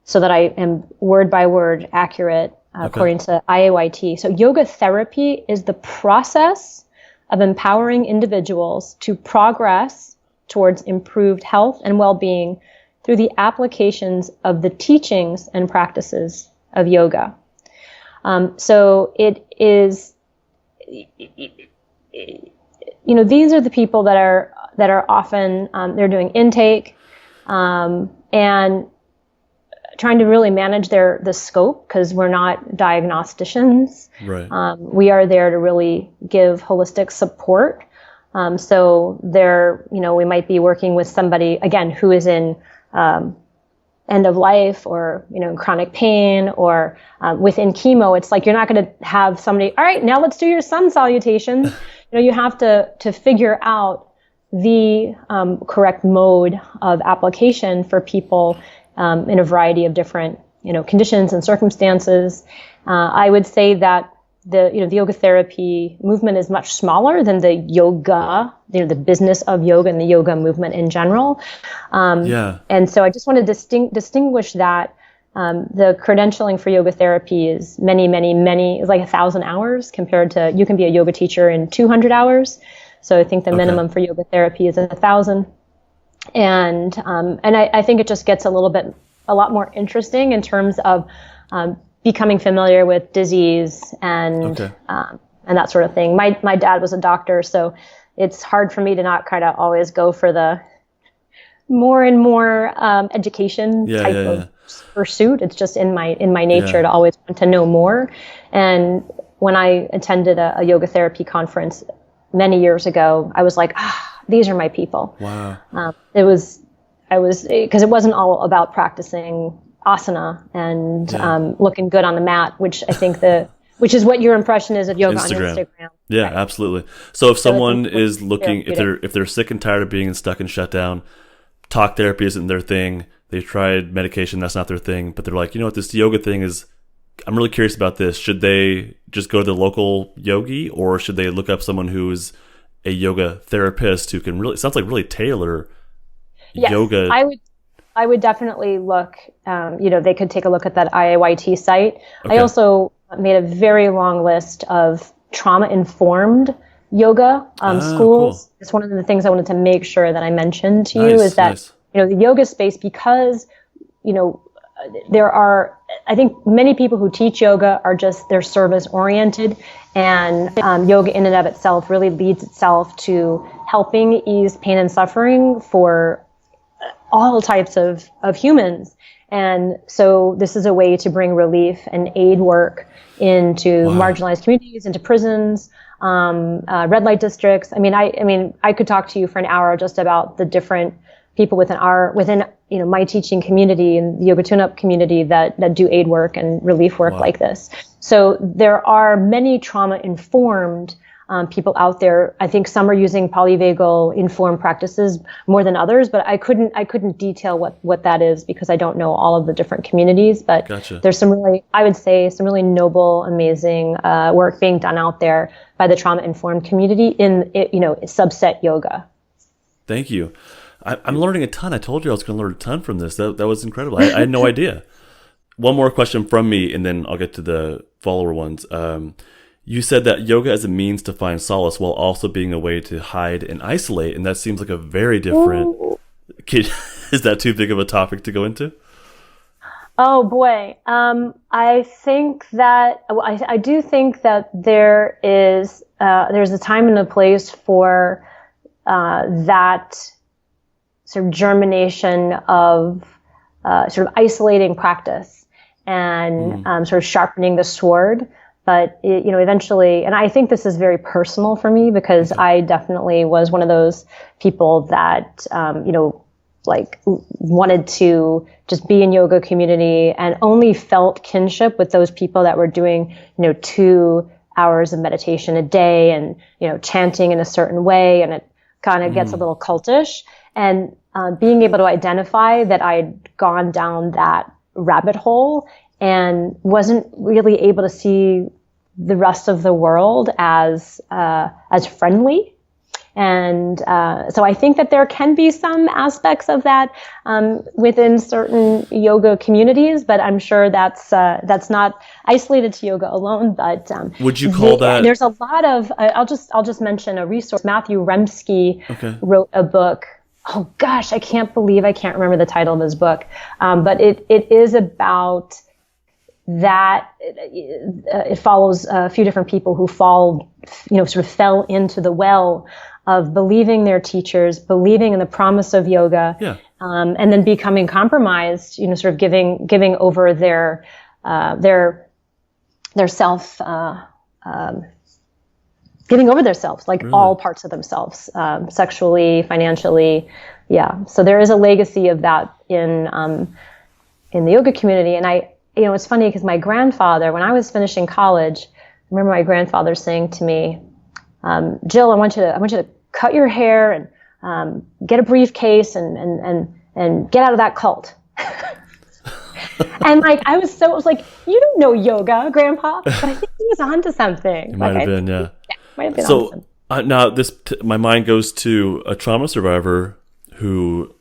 So that I am word by word accurate according to IAYT. So yoga therapy is the process of empowering individuals to progress towards improved health and well-being through the applications of the teachings and practices of yoga. So it is, these are the people that are often, they're doing intake, and trying to really manage the scope, because we're not diagnosticians. Right. We are there to really give holistic support. So we might be working with somebody, again, who is in end of life or, chronic pain or within chemo. It's like you're not going to have somebody, all right, now let's do your sun salutations. You have to figure out the correct mode of application for people in a variety of different, conditions and circumstances. I would say that the yoga therapy movement is much smaller than the yoga, the business of yoga and the yoga movement in general. And so I just want to distinguish that the credentialing for yoga therapy is many, is like 1,000 hours compared to, you can be a yoga teacher in 200 hours. So I think the minimum for yoga therapy is 1,000. And I think it just gets a lot more interesting in terms of becoming familiar with disease and that sort of thing. My dad was a doctor, so it's hard for me to not kind of always go for the more and more education type of pursuit. It's just in my nature to always want to know more. And when I attended a yoga therapy conference many years ago, I was like, these are my people. Wow. Because it wasn't all about practicing asana and looking good on the mat, which I think which is what your impression is of yoga on Instagram. Yeah, right. Absolutely. So if someone is looking, if they're sick and tired of being stuck and shut down, talk therapy isn't their thing. They've tried medication, that's not their thing, but they're like, this yoga thing I'm really curious about this. Should they just go to the local yogi, or should they look up someone who's a yoga therapist who can really, it sounds like really tailor yoga? I would definitely look, they could take a look at that IAYT site. Okay. I also made a very long list of trauma-informed yoga schools. Cool. It's one of the things I wanted to make sure that I mentioned to you is that, the yoga space, because, there are, I think many people who teach yoga are just, they're service oriented, and yoga in and of itself really leads itself to helping ease pain and suffering for all types of humans. And so this is a way to bring relief and aid work into marginalized communities, into prisons, red light districts. I mean, I could talk to you for an hour just about the different people within my teaching community and the yoga tune-up community that do aid work and relief work like this. So there are many trauma-informed people out there. I think some are using polyvagal informed practices more than others, but I couldn't detail what that is because I don't know all of the different communities. But There's some really noble, amazing work being done out there by the trauma-informed community in subset yoga. Thank you. I'm learning a ton. I told you I was going to learn a ton from this. That was incredible. I had no idea. One more question from me, and then I'll get to the follower ones. You said that yoga as a means to find solace while also being a way to hide and isolate, and that seems like a very different... Is that too big of a topic to go into? Oh boy. I think that... I do think that there's a time and a place for that sort of germination of sort of isolating practice and sort of sharpening the sword. But, eventually, and I think this is very personal for me because I definitely was one of those people that, wanted to just be in yoga community and only felt kinship with those people that were doing, 2 hours of meditation a day and, chanting in a certain way. And it kind of gets a little cultish. And being able to identify that I'd gone down that rabbit hole and wasn't really able to see the rest of the world as friendly. And so I think that there can be some aspects of that within certain yoga communities, but I'm sure that's not isolated to yoga alone. But would you call that? There's a lot of. I'll just mention a resource. Matthew Remski wrote a book. Oh gosh, I can't remember the title of his book. But it is about that. It follows a few different people who sort of fell into the well of believing their teachers, believing in the promise of yoga, and then becoming compromised, sort of giving over their self, giving over themselves, like really? All parts of themselves, sexually, financially. Yeah. So there is a legacy of that in the yoga community. And it's funny because my grandfather, when I was finishing college, I remember my grandfather saying to me, Jill, I want you to cut your hair and get a briefcase and get out of that cult. And I was like, you don't know yoga, Grandpa, but I think he was onto something. It might have been, yeah. Might have been so now my mind goes to a trauma survivor who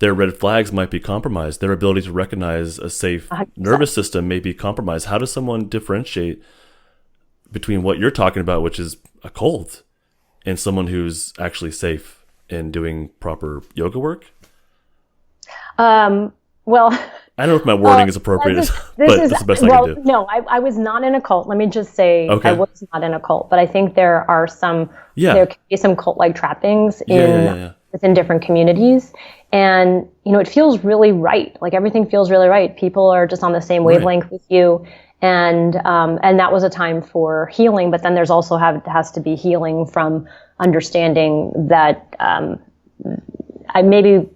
their red flags might be compromised. Their ability to recognize a safe 100%. Nervous system may be compromised. How does someone differentiate between what you're talking about, which is a cult, and someone who's actually safe and doing proper yoga work? Well, I don't know if my wording is appropriate, but that's the best I can do. No, I was not in a cult. Let me just say I was not in a cult, but I think there are there can be some cult-like trappings within different communities. And, it feels really right. Like everything feels really right. People are just on the same wavelength with you. And that was a time for healing. But then there's also has to be healing from understanding that, I maybe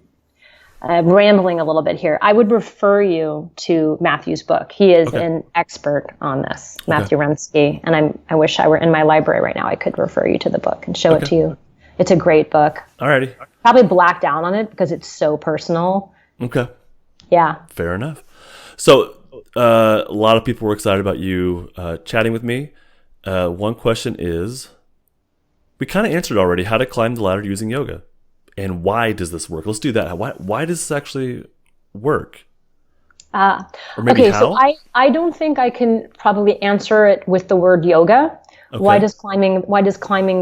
rambling a little bit here. I would refer you to Matthew's book. He is an expert on this, Matthew Remski. And I wish I were in my library right now. I could refer you to the book and show it to you. It's a great book. Alrighty. Probably blacked out on it because it's so personal. Okay. Yeah. Fair enough. So A lot of people were excited about you chatting with me. One question is, we kind of answered already, how to climb the ladder using yoga. And why does this work? Let's do that. Why does this actually work? Or maybe okay, how? So I don't think I can probably answer it with the word yoga. Okay. Why does climbing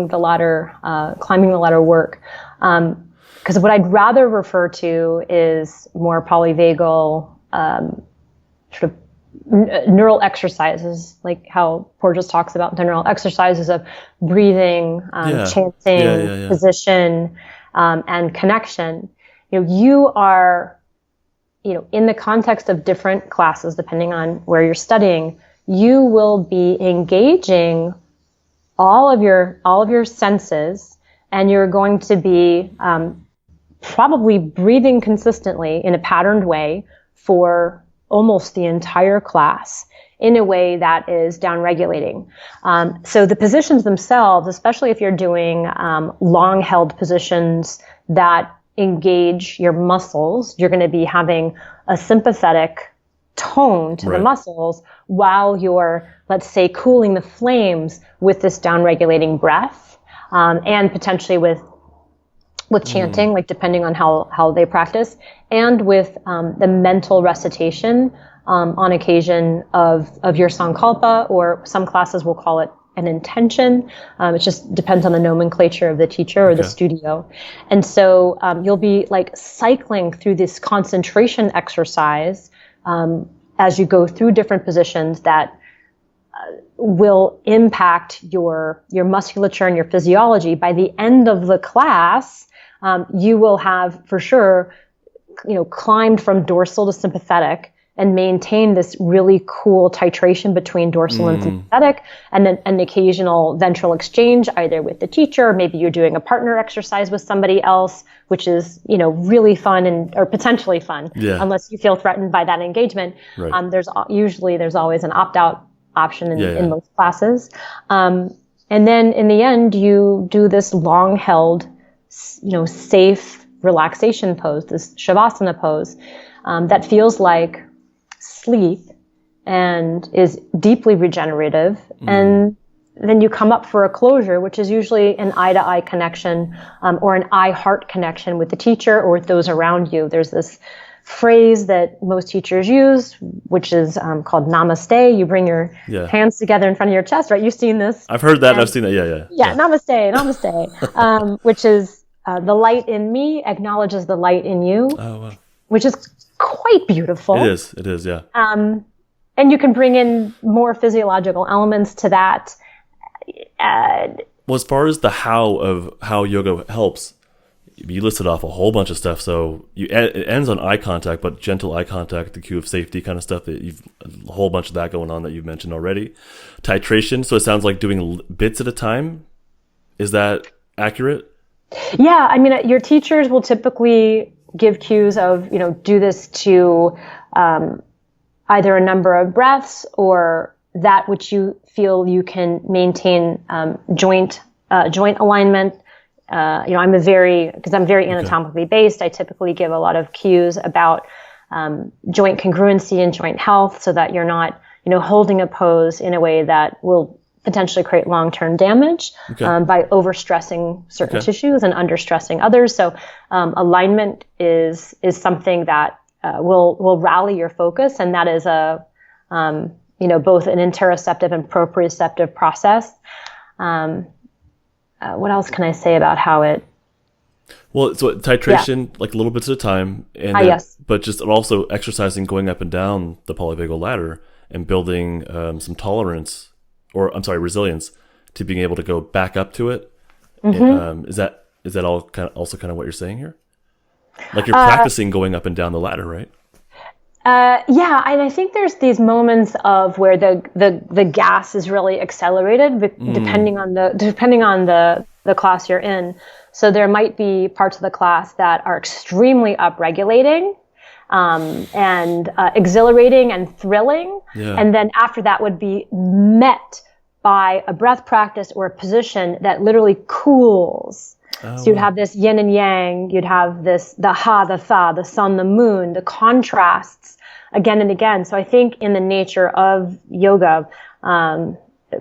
the ladder work? Because what I'd rather refer to is more polyvagal sort of neural exercises, like how Porges talks about the neural exercises of breathing, chanting, position, and connection. You are, in the context of different classes, depending on where you're studying, you will be engaging all of your senses, and you're going to be probably breathing consistently in a patterned way for almost the entire class in a way that is downregulating. So the positions themselves, especially if you're doing long held positions that engage your muscles, you're going to be having a sympathetic tone to the muscles while you're, let's say, cooling the flames with this downregulating breath, and potentially with chanting, like depending on how they practice, and with the mental recitation on occasion of your sankalpa, or some classes will call it an intention. It just depends on the nomenclature of the teacher or the studio. And so you'll be like cycling through this concentration exercise as you go through different positions that will impact your musculature and your physiology. By the end of the class, you will have for sure, climbed from dorsal to sympathetic and maintain this really cool titration between dorsal and sympathetic, and then an occasional ventral exchange, either with the teacher, or maybe you're doing a partner exercise with somebody else, which is, really fun or potentially fun, unless you feel threatened by that engagement. Right. There's always an opt-out option in most classes. And then in the end, you do this long-held, safe relaxation pose, this shavasana pose, that feels like sleep and is deeply regenerative. And then you come up for a closure, which is usually an eye-to-eye connection, or an eye-heart connection with the teacher or with those around you. There's this phrase that most teachers use, which is called namaste. You bring your hands together in front of your chest, right? You've seen this. I've heard that, and I've seen that, Yeah, namaste, which is the light in me acknowledges the light in you, which is quite beautiful. It is, yeah. And you can bring in more physiological elements to that. Well, as far as the how of how yoga helps, you listed off a whole bunch of stuff. So it ends on eye contact, but gentle eye contact, the cue of safety kind of stuff. A whole bunch of that going on that you've mentioned already. Titration, so it sounds like doing bits at a time. Is that accurate? Yeah, I mean, your teachers will typically give cues of, do this to either a number of breaths or that which you feel you can maintain joint alignment. I'm very anatomically based. I typically give a lot of cues about joint congruency and joint health, so that you're not, holding a pose in a way that will potentially create long-term damage by overstressing certain tissues and understressing others. So alignment is something that will rally your focus, and that is both an interoceptive and proprioceptive process. What else can I say about how it? Well, so titration, like little bits at a time, and but just also exercising, going up and down the polyvagal ladder, and building some tolerance, resilience, to being able to go back up to it. Is that all kind of what you're saying here? Like you're practicing going up and down the ladder, right? And I think there's these moments of where the gas is really accelerated, depending on the class you're in. So there might be parts of the class that are extremely upregulating, and exhilarating and thrilling. Yeah. And then after that would be met by a breath practice or a position that literally cools. So you'd have this yin and yang, you'd have the ha, the tha, the sun, the moon, the contrasts, again and again. So I think in the nature of yoga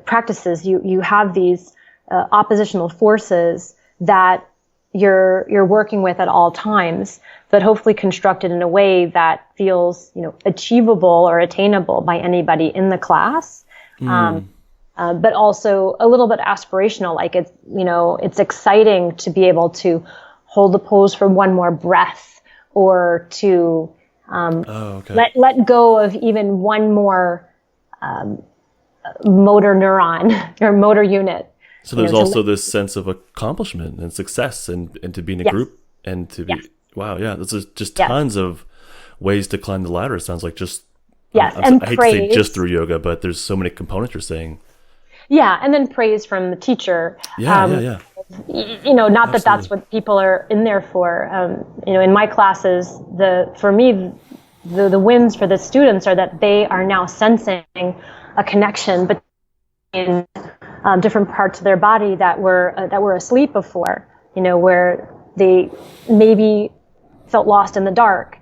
practices, you have these oppositional forces that you're working with at all times, but hopefully constructed in a way that feels, achievable or attainable by anybody in the class. But also a little bit aspirational, like it's exciting to be able to hold the pose for one more breath, or to let go of even one more motor neuron or motor unit. So there's also this sense of accomplishment and success, and to be in a group, and to be wow, yeah. There's just tons of ways to climb the ladder. It sounds like just I hate to say just through yoga, but there's so many components you're saying. Yeah, and then praise from the teacher. Not Absolutely. That's what people are in there for. In my classes, for me, the wins for the students are that they are now sensing a connection between different parts of their body that were asleep before. Where they maybe felt lost in the dark.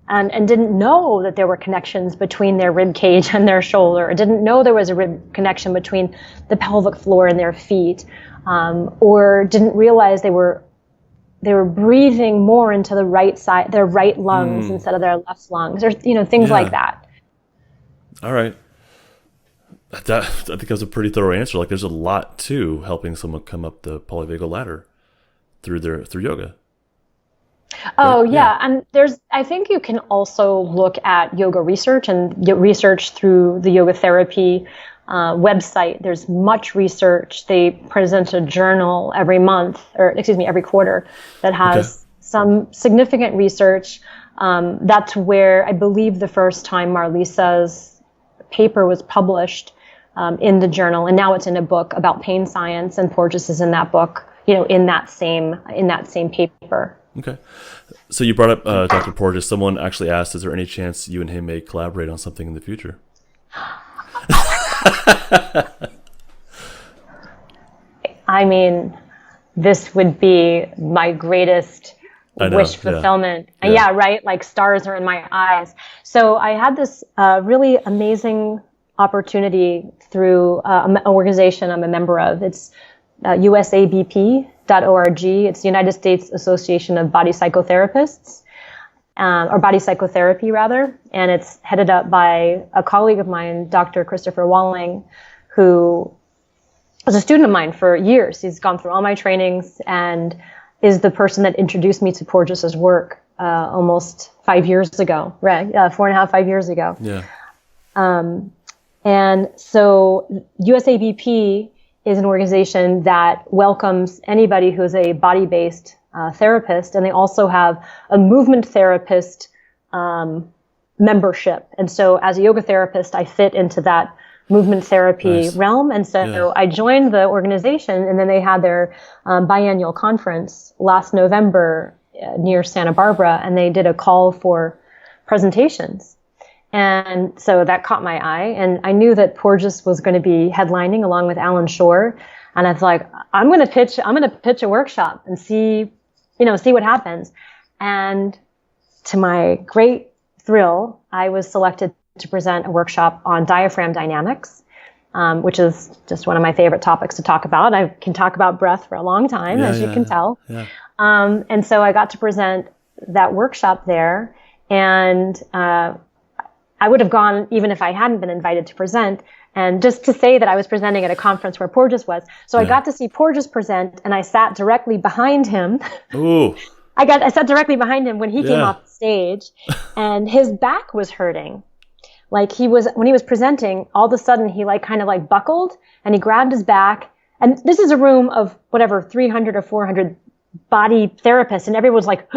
And didn't know that there were connections between their rib cage and their shoulder, or didn't know there was a rib connection between the pelvic floor and their feet, or didn't realize they were breathing more into the right side, their right lungs instead of their left lungs, or things like that. All right, I think that was a pretty thorough answer. Like, there's a lot to helping someone come up the polyvagal ladder through yoga. Oh, yeah. And I think you can also look at yoga research and research through the yoga therapy website. There's much research. They present a journal every quarter that has some significant research. That's where I believe the first time Marlisa's paper was published in the journal. And now it's in a book about pain science, and Porges is in that book, in that same paper. Okay. So you brought up Dr. Porges. Someone actually asked, is there any chance you and him may collaborate on something in the future? I mean, this would be my greatest wish fulfillment. Yeah, right? Like, stars are in my eyes. So I had this really amazing opportunity through an organization I'm a member of. It's USABP.org. It's the United States Association of Body Psychotherapists, or Body Psychotherapy rather, and it's headed up by a colleague of mine, Dr. Christopher Walling, who was a student of mine for years. He's gone through all my trainings and is the person that introduced me to Porges's work almost 5 years ago, right? 4.5, 5 years ago. Yeah. And so USABP is an organization that welcomes anybody who is a body-based therapist, and they also have a movement therapist membership. And so as a yoga therapist, I fit into that movement therapy realm. And so I joined the organization, and then they had their biannual conference last November near Santa Barbara, and they did a call for presentations. And so that caught my eye, and I knew that Porges was going to be headlining along with Alan Shore. And I was like, I'm going to pitch a workshop and see what happens. And to my great thrill, I was selected to present a workshop on diaphragm dynamics, which is just one of my favorite topics to talk about. I can talk about breath for a long time, as you can tell. Yeah. And so I got to present that workshop there, and I would have gone even if I hadn't been invited to present, and just to say that I was presenting at a conference where Porges was. So I got to see Porges present, and I sat directly behind him. Ooh. I sat directly behind him when he came off the stage, and his back was hurting. Like, when he was presenting, all of a sudden he kind of buckled, and he grabbed his back. And this is a room of 300 or 400 body therapists, and everyone was like,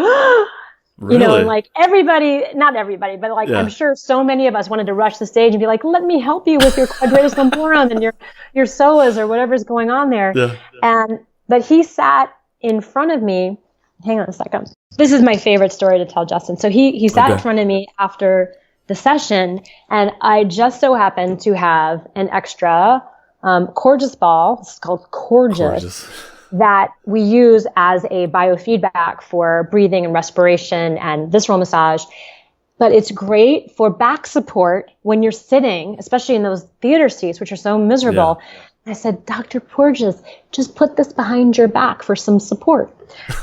Really? Everybody, not everybody, but I'm sure so many of us wanted to rush the stage and be like, let me help you with your quadratus lumborum and your psoas or whatever's going on there. Yeah. But he sat in front of me. Hang on a second. This is my favorite story to tell, Justin. So he sat in front of me after the session, and I just so happened to have an extra Corgis ball. It's called Corgis. That we use as a biofeedback for breathing and respiration and visceral massage. But it's great for back support when you're sitting, especially in those theater seats, which are so miserable. Yeah. I said, Dr. Porges, just put this behind your back for some support.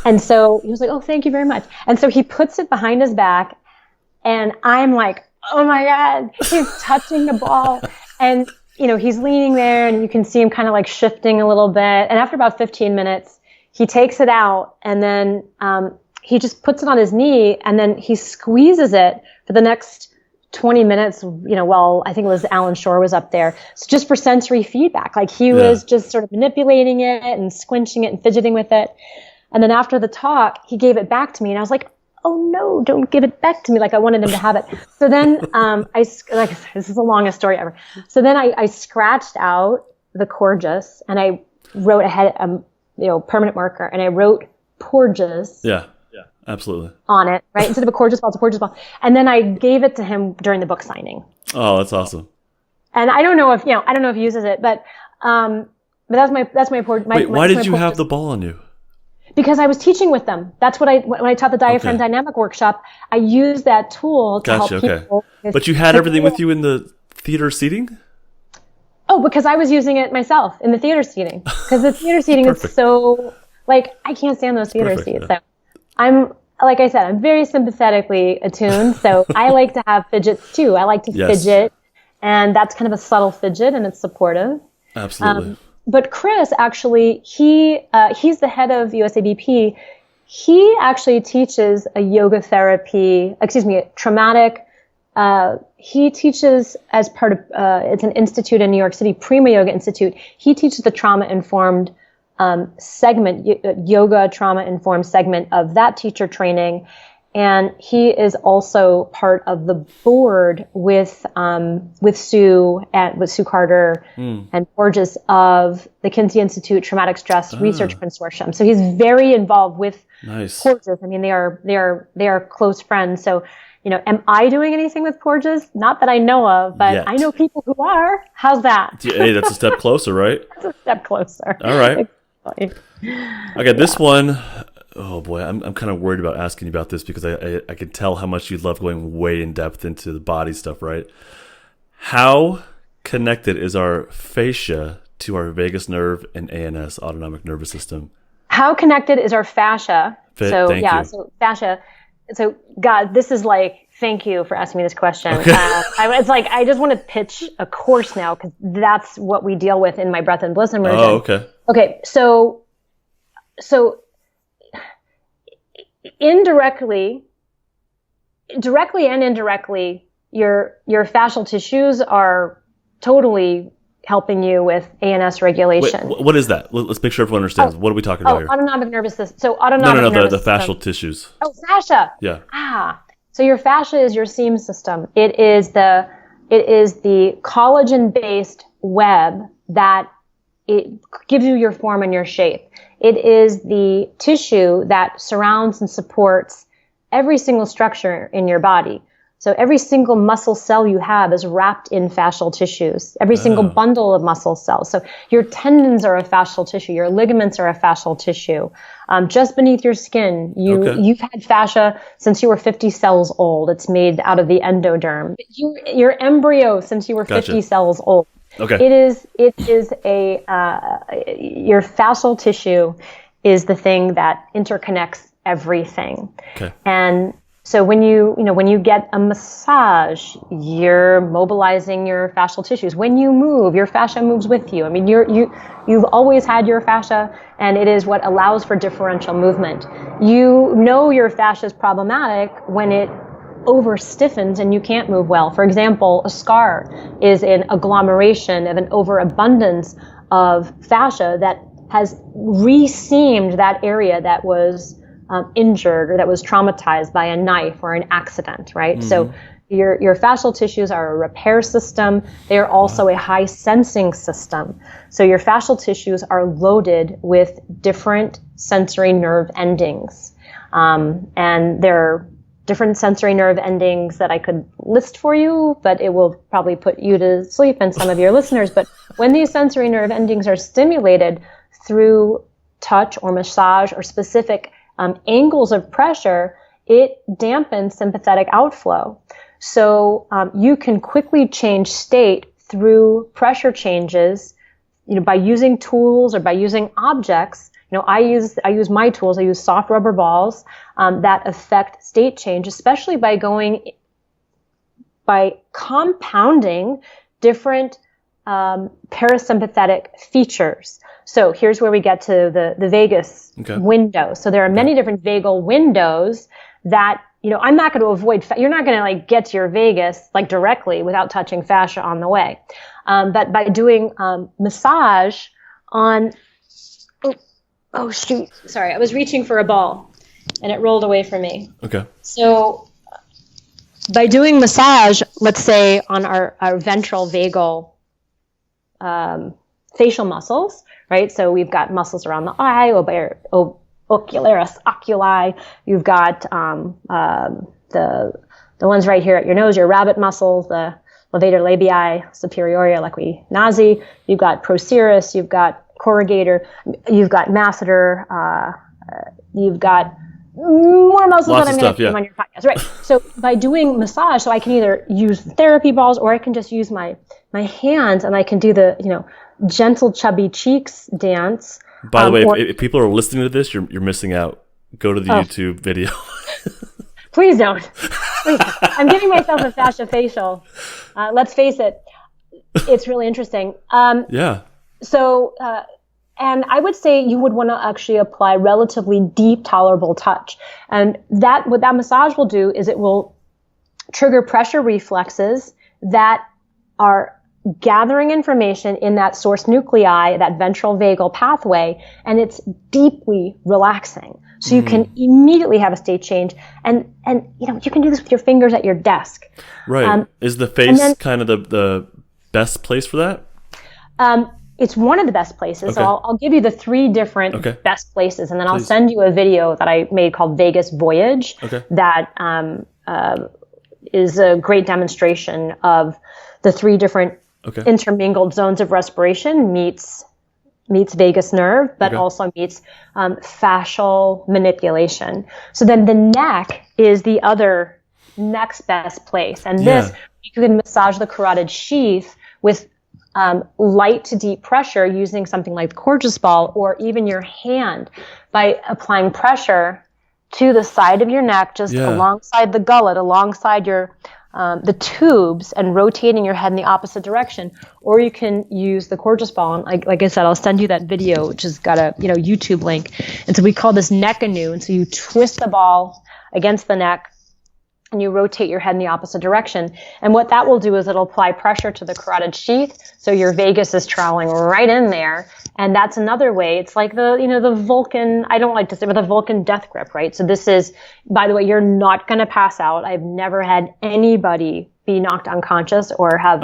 And so he was like, oh, thank you very much. And so he puts it behind his back, and I'm like, oh my God, he's touching the ball. And, he's leaning there, and you can see him kind of like shifting a little bit. And after about 15 minutes, he takes it out, and then he just puts it on his knee, and then he squeezes it for the next 20 minutes, while I think it was Alan Shore was up there. So just for sensory feedback, like he was just sort of manipulating it and squinching it and fidgeting with it. And then after the talk, he gave it back to me, and I was like, oh no, don't give it back to me. Like I wanted him to have it. So then this is the longest story ever. So then I scratched out the Corgus, and I wrote ahead, permanent marker, and I wrote Porges. Yeah, absolutely. On it, right? Instead of a Corgus ball, it's a Porges ball. And then I gave it to him during the book signing. Oh, that's awesome. And I don't know if he uses it, but that's my Wait, why did you have the ball on you? Because I was teaching with them. That's when I taught the diaphragm dynamic workshop, I used that tool to help people. But you had everything with you in the theater seating? Oh, because I was using it myself in the theater seating. Because the theater seating is so, I can't stand those theater seats. Yeah. So I'm, like I said, I'm very sympathetically attuned. So I like to have fidgets too. I like to fidget. And that's kind of a subtle fidget, and it's supportive. Absolutely. But Chris, actually, he's the head of USABP. He actually teaches traumatic. He teaches as part of, it's an institute in New York City, Prima Yoga Institute. He teaches the trauma-informed segment, yoga trauma-informed segment of that teacher training. And he is also part of the board with Sue Carter and Porges of the Kinsey Institute Traumatic Stress Research Consortium. So he's very involved with Porges. I mean, they are close friends. So, am I doing anything with Porges? Not that I know of, but I know people who are. How's that? Hey, that's a step closer, right? That's a step closer. All right. Okay, this one. Oh boy, I'm kind of worried about asking you about this because I can tell how much you love going way in depth into the body stuff, right? How connected is our fascia to our vagus nerve and ANS, autonomic nervous system? How connected is our fascia? So fascia. So God, this is thank you for asking me this question. Okay. It's I just want to pitch a course now because that's what we deal with in my Breath and Bliss immersion. Oh, okay. Okay, so directly and indirectly, your fascial tissues are totally helping you with ANS regulation. Wait, what is that? Let's make sure everyone understands. What are we talking about here? Autonomic nervous system. So autonomic nervous system. The fascial tissues. Oh, fascia. Yeah. So your fascia is your seam system. It is the collagen-based web that it gives you your form and your shape. It is the tissue that surrounds and supports every single structure in your body. So every single muscle cell you have is wrapped in fascial tissues, every single bundle of muscle cells. So your tendons are a fascial tissue, your ligaments are a fascial tissue. Just beneath your skin, you've had fascia since you were 50 cells old. It's made out of the endoderm. Your embryo since you were 50 cells old. Okay. It is your fascial tissue is the thing that interconnects everything. Okay. And so when you get a massage, you're mobilizing your fascial tissues. When you move, your fascia moves with you. I mean, you've always had your fascia, and it is what allows for differential movement. You know your fascia is problematic when it over stiffens and you can't move well. For example, a scar is an agglomeration of an overabundance of fascia that has re-seamed that area that was injured or that was traumatized by a knife or an accident, right? Mm-hmm. So your fascial tissues are a repair system. They are also a high sensing system. So your fascial tissues are loaded with different sensory nerve endings. And there are different sensory nerve endings that I could list for you, but it will probably put you to sleep and some of your listeners. But when these sensory nerve endings are stimulated through touch or massage or specific angles of pressure, it dampens sympathetic outflow. So you can quickly change state through pressure changes, by using tools or by using objects. I use my tools. I use soft rubber balls that affect state change, especially by compounding different parasympathetic features. So here's where we get to the vagus window. So there are many different vagal windows that, I'm not going to avoid, you're not going to like get to your vagus like directly without touching fascia on the way. But by doing massage on, oh shoot, sorry, I was reaching for a ball and it rolled away from me. Okay. So by doing massage, let's say on our ventral vagal facial muscles, right? So we've got muscles around the eye, ocularis oculi. You've got the ones right here at your nose, your rabbit muscles, the levator labii superior lacrinazi. You've got procerus. You've got corrugator. You've got masseter. You've got more muscles Lots that I'm going to name on your podcast. Right. So by doing massage, so I can either use therapy balls or I can just use my hands and I can do the, gentle chubby cheeks dance. By the way, if people are listening to this, you're missing out. Go to the YouTube video. Please don't. Please. I'm giving myself a fascia facial. Let's face it. It's really interesting. Yeah. So, and I would say you would want to actually apply relatively deep, tolerable touch. And what that massage will do is it will trigger pressure reflexes that are gathering information in that source nuclei, that ventral vagal pathway, and it's deeply relaxing. So you can immediately have a state change. And you can do this with your fingers at your desk. Right. Is the face kind of the best place for that? It's one of the best places. Okay. So I'll give you the 3 different best places, and then I'll send you a video that I made called Vagus Voyage that is a great demonstration of the 3 different intermingled zones of respiration meets vagus nerve, but also meets fascial manipulation. So then the neck is the other next best place. And this, you can massage the carotid sheath with light to deep pressure using something like the Corgis ball or even your hand by applying pressure to the side of your neck, just alongside the gullet, alongside your the tubes, and rotating your head in the opposite direction. Or you can use the Corgis ball, and like I said, I'll send you that video, which has got a YouTube link. And so we call this neck anew. And so you twist the ball against the neck and you rotate your head in the opposite direction. And what that will do is it'll apply pressure to the carotid sheath, so your vagus is traveling right in there. And that's another way. It's like the Vulcan, I don't like to say, but the Vulcan death grip, right? So this is, by the way, you're not going to pass out. I've never had anybody be knocked unconscious or have.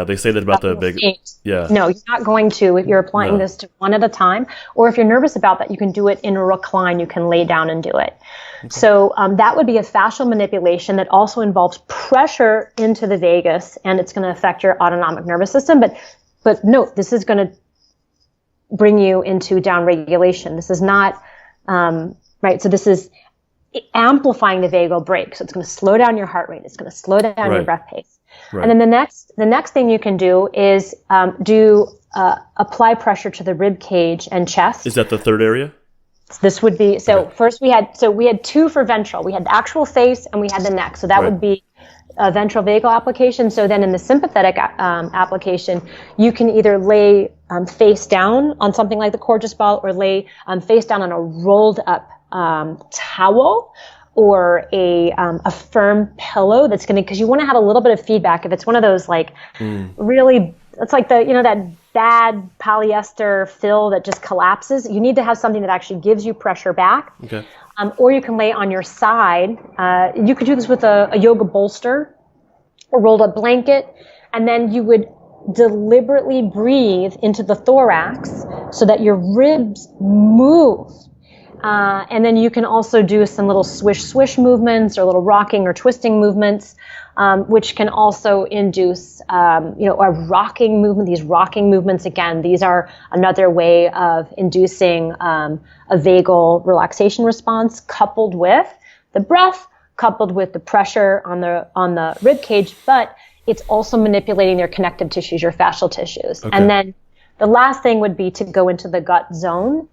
They say that about the big. Yeah. No, you're not going to if you're applying this to one at a time. Or if you're nervous about that, you can do it in a recline. You can lay down and do it. Okay. So that would be a fascial manipulation that also involves pressure into the vagus, and it's going to affect your autonomic nervous system. But note, this is going to bring you into downregulation. This is not right. So this is amplifying the vagal brake. So it's going to slow down your heart rate. It's going to slow down your breath pace. Right. And then the next thing you can do is apply pressure to the rib cage and chest. Is that the third area? This would be first we had 2 for ventral. We had the actual face and we had the neck. So that would be a ventral vagal application. So then in the sympathetic application, you can either lay face down on something like the Corgis ball, or lay face down on a rolled up towel, or a firm pillow that's going to, because you want to have a little bit of feedback. If it's one of those really, it's like that bad polyester fill that just collapses, you need to have something that actually gives you pressure back. Okay. Or you can lay on your side. You could do this with a yoga bolster, a rolled up blanket, and then you would deliberately breathe into the thorax so that your ribs move. And then you can also do some little swish movements or little rocking or twisting movements, which can also induce, a rocking movement. These rocking movements, again, these are another way of inducing a vagal relaxation response coupled with the breath coupled with the pressure on the rib cage, but it's also manipulating your connective tissues, your fascial tissues. Okay. And then the last thing would be to go into the gut zone,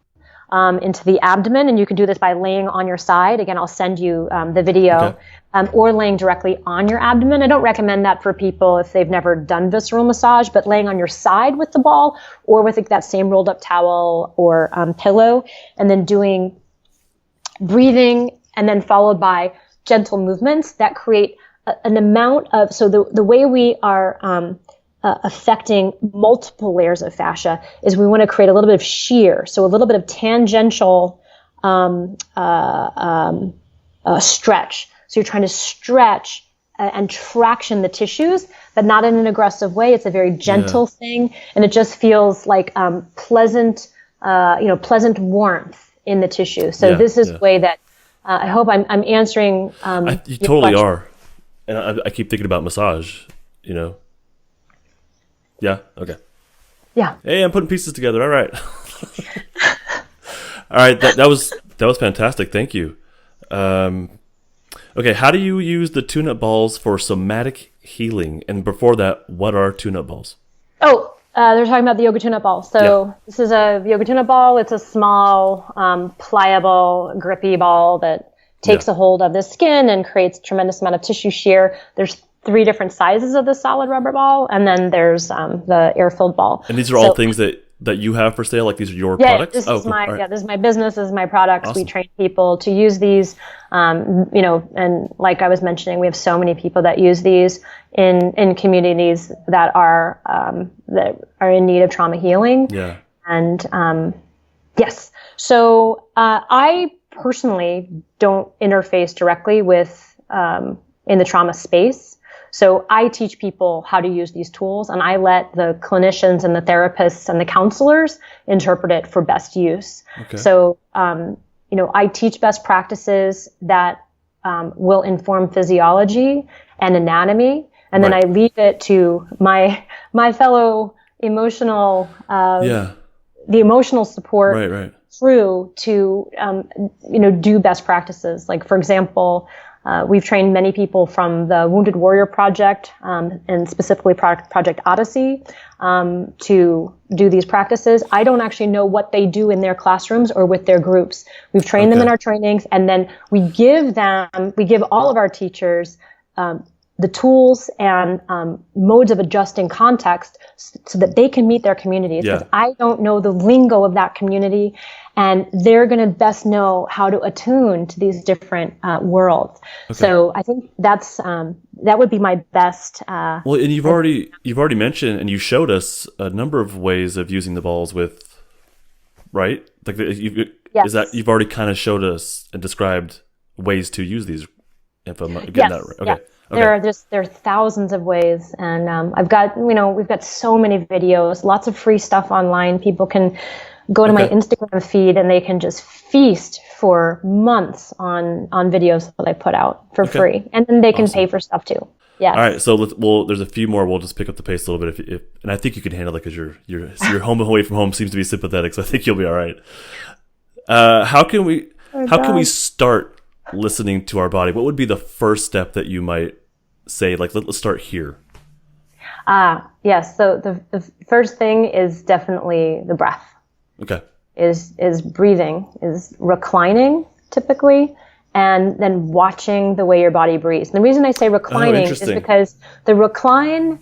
into the abdomen, and you can do this by laying on your side. Again, I'll send you the video, or laying directly on your abdomen. I don't recommend that for people if they've never done visceral massage, but laying on your side with the ball or with that same rolled up towel or pillow, and then doing breathing, and then followed by gentle movements that create an amount of, so the way we are affecting multiple layers of fascia is we want to create a little bit of shear, so a little bit of tangential stretch. So you're trying to stretch and traction the tissues, but not in an aggressive way. It's a very gentle thing, and it just feels like pleasant warmth in the tissue. So this is the way that I hope I'm answering. You totally question. Are, and I keep thinking about massage. Yeah. Okay. Yeah. Hey, I'm putting pieces together. All right. All right. That was fantastic. Thank you. Okay. How do you use the tune-up balls for somatic healing? And before that, what are tune-up balls? Oh, they're talking about the yoga tune-up ball. So this is a yoga tune-up ball. It's a small, pliable, grippy ball that takes a hold of the skin and creates a tremendous amount of tissue shear. There's 3 different sizes of the solid rubber ball, and then there's the air-filled ball. And these are all things that you have for sale? Like these are your products? This is this is my business, this is my products. Awesome. We train people to use these, and like I was mentioning, we have so many people that use these in communities that are in need of trauma healing. Yeah. And yes. So I personally don't interface directly with in the trauma space. So I teach people how to use these tools, and I let the clinicians and the therapists and the counselors interpret it for best use. Okay. So, I teach best practices that will inform physiology and anatomy, and then I leave it to my fellow emotional, the emotional support crew to, do best practices. Like, for example, we've trained many people from the Wounded Warrior Project, and specifically Project Odyssey, to do these practices. I don't actually know what they do in their classrooms or with their groups. We've trained them in our trainings, and then we give all of our teachers the tools and modes of adjusting context so that they can meet their communities. Because I don't know the lingo of that community, and they're going to best know how to attune to these different worlds. Okay. So I think that would be my best. Well, and you've already mentioned, and you showed us a number of ways of using the balls with, right? Like is that you've already kind of showed us and described ways to use these? If I'm getting that right. Okay. Yeah. Okay. There are thousands of ways, and we've got so many videos, lots of free stuff online. People can go to my Instagram feed, and they can just feast for months on videos that I put out for free, and then they can pay for stuff too. Yeah. All right. So there's a few more. We'll just pick up the pace a little bit, and I think you can handle it because your home away from home seems to be sympathetic, so I think you'll be all right. How can we start listening to our body? What would be the first step that you might say, like, let's start here? Yes. So the first thing is definitely the breath. Okay. Is breathing, is reclining typically, and then watching the way your body breathes. And the reason I say reclining is because the recline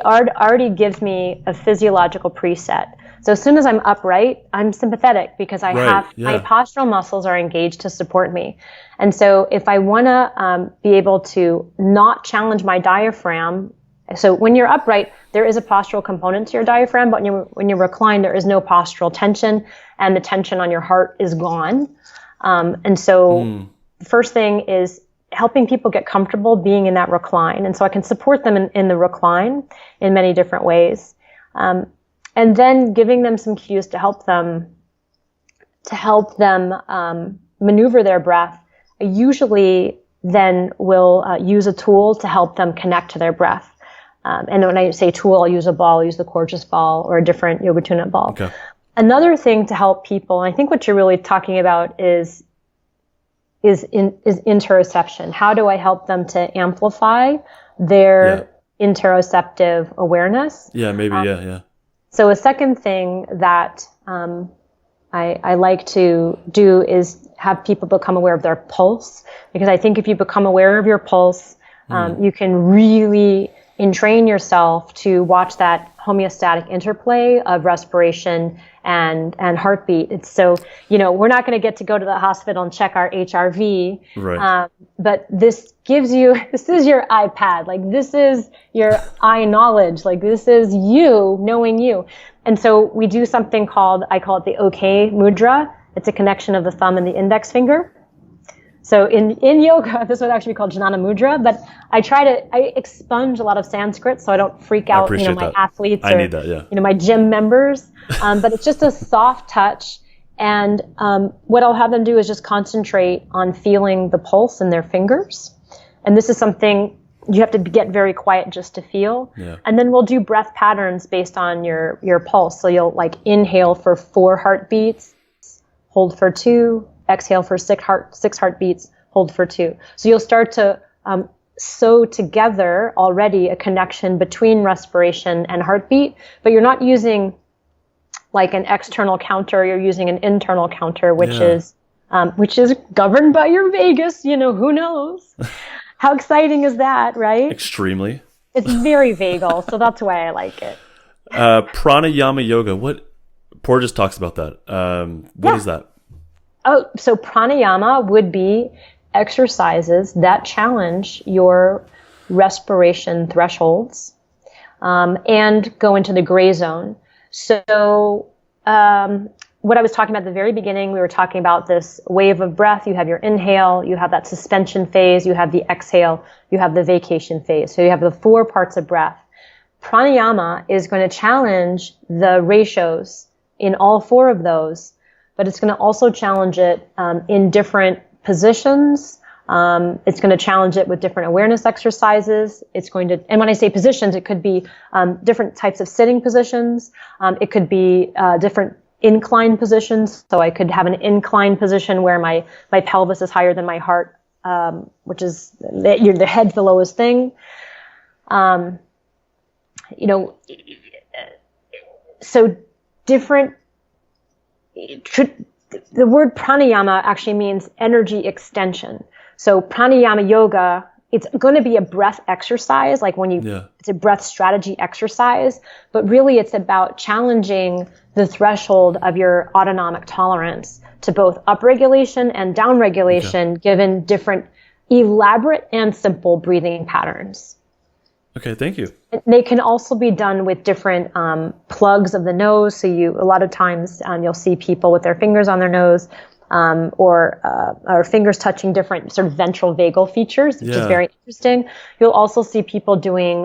already gives me a physiological preset. So as soon as I'm upright, I'm sympathetic because my postural muscles are engaged to support me. And so if I want to be able to not challenge my diaphragm, so when you're upright, there is a postural component to your diaphragm, but when you recline, there is no postural tension, and the tension on your heart is gone. And so the first thing is helping people get comfortable being in that recline. And so I can support them in the recline in many different ways. And then giving them some cues to help them maneuver their breath. I usually then will use a tool to help them connect to their breath. And when I say tool, I'll use a ball, I'll use the Gorgeous ball or a different yoga tune-up ball. Okay. Another thing to help people, and I think what you're really talking about is is interoception. How do I help them to amplify their interoceptive awareness? Yeah, maybe, yeah. So a second thing that I like to do is have people become aware of their pulse, because I think if you become aware of your pulse, you can really entrain yourself to watch that homeostatic interplay of respiration and heartbeat. It's so, we're not going to get to go to the hospital and check our HRV, right. But this is your iPad. Like, this is your eye knowledge. Like, this is you knowing you. And so we do something I call it the OK mudra. It's a connection of the thumb and the index finger. So in yoga, this would actually be called Jnana Mudra, but I expunge a lot of Sanskrit so I don't freak out, my athletes I need that, yeah. My gym members. But it's just a soft touch. And what I'll have them do is just concentrate on feeling the pulse in their fingers. And this is something you have to get very quiet just to feel. Yeah. And then we'll do breath patterns based on your pulse. So you'll inhale for 4 heartbeats, hold for 2, exhale for 6 heartbeats, hold for 2. So you'll start to sew together already a connection between respiration and heartbeat, but you're not using an external counter, you're using an internal counter, which is governed by your vagus, who knows? How exciting is that, right? Extremely. It's very vagal, so that's why I like it. Pranayama yoga, Porges talks about that. What is that? Oh, so pranayama would be exercises that challenge your respiration thresholds and go into the gray zone. So what I was talking about at the very beginning, we were talking about this wave of breath. You have your inhale, you have that suspension phase, you have the exhale, you have the vacation phase. So you have the 4 parts of breath. Pranayama is going to challenge the ratios in all 4 of those, but it's going to also challenge it in different positions. It's going to challenge it with different awareness exercises. And when I say positions, it could be different types of sitting positions. It could be different incline positions. So I could have an incline position where my pelvis is higher than my heart, which is the head's the lowest thing. So different. The word pranayama actually means energy extension. So pranayama yoga, it's going to be a breath exercise, it's a breath strategy exercise, but really it's about challenging the threshold of your autonomic tolerance to both upregulation and downregulation, given different elaborate and simple breathing patterns. Okay, thank you. They can also be done with different plugs of the nose. So a lot of times you'll see people with their fingers on their nose or fingers touching different sort of ventral vagal features, which is very interesting. You'll also see people doing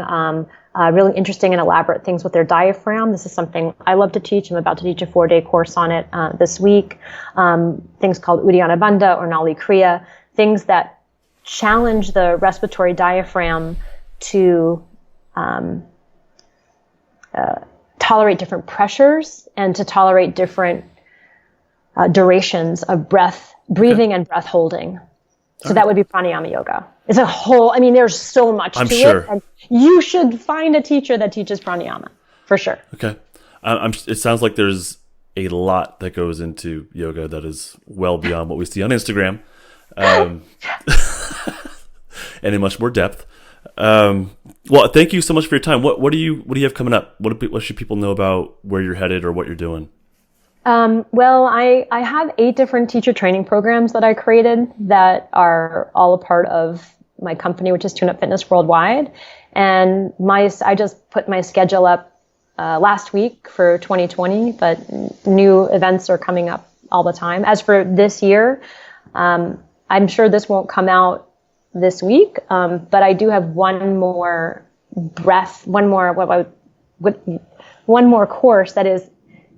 really interesting and elaborate things with their diaphragm. This is something I love to teach. I'm about to teach a 4-day course on it this week. Things called Uddiyana Bandha or Nali Kriya, things that challenge the respiratory diaphragm to tolerate different pressures and to tolerate different durations of breathing and breath holding. So that would be pranayama yoga. It's a whole, there's so much to it. And you should find a teacher that teaches pranayama, for sure. Okay. It sounds like there's a lot that goes into yoga that is well beyond what we see on Instagram. And in much more depth. Well, thank you so much for your time. What do you have coming up? What should people know about where you're headed or what you're doing? Well, I have 8 different teacher training programs that I created that are all a part of my company, which is Tune Up Fitness Worldwide. And I just put my schedule up last week for 2020, but new events are coming up all the time. As for this year, I'm sure this won't come out this week, but I do have one more course that is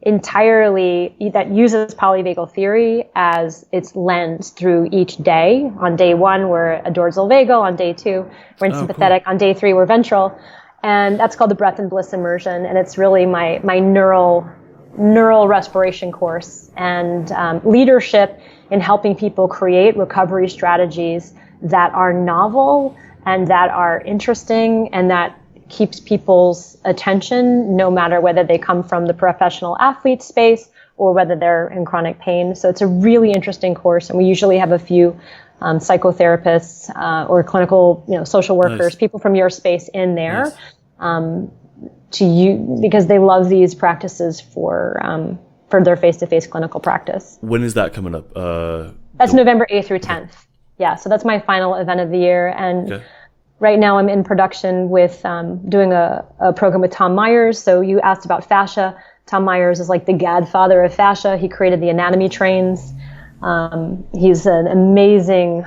entirely, that uses Polyvagal Theory as its lens through each day. On day 1, we're a dorsal vagal. On day 2, we're in sympathetic. Cool. On day 3, we're ventral. And that's called the Breath and Bliss Immersion. And it's really my neural respiration course. And leadership in helping people create recovery strategies that are novel and that are interesting and that keeps people's attention, no matter whether they come from the professional athlete space or whether they're in chronic pain. So it's a really interesting course, and we usually have a few psychotherapists or clinical, social workers, people from your space in there, to you, because they love these practices for their face-to-face clinical practice. When is that coming up? That's November 8th through 10th. Yeah, so that's my final event of the year, and right now I'm in production with doing a program with Tom Myers. So you asked about fascia. Tom Myers is like the godfather of fascia. He created the anatomy trains. He's an amazing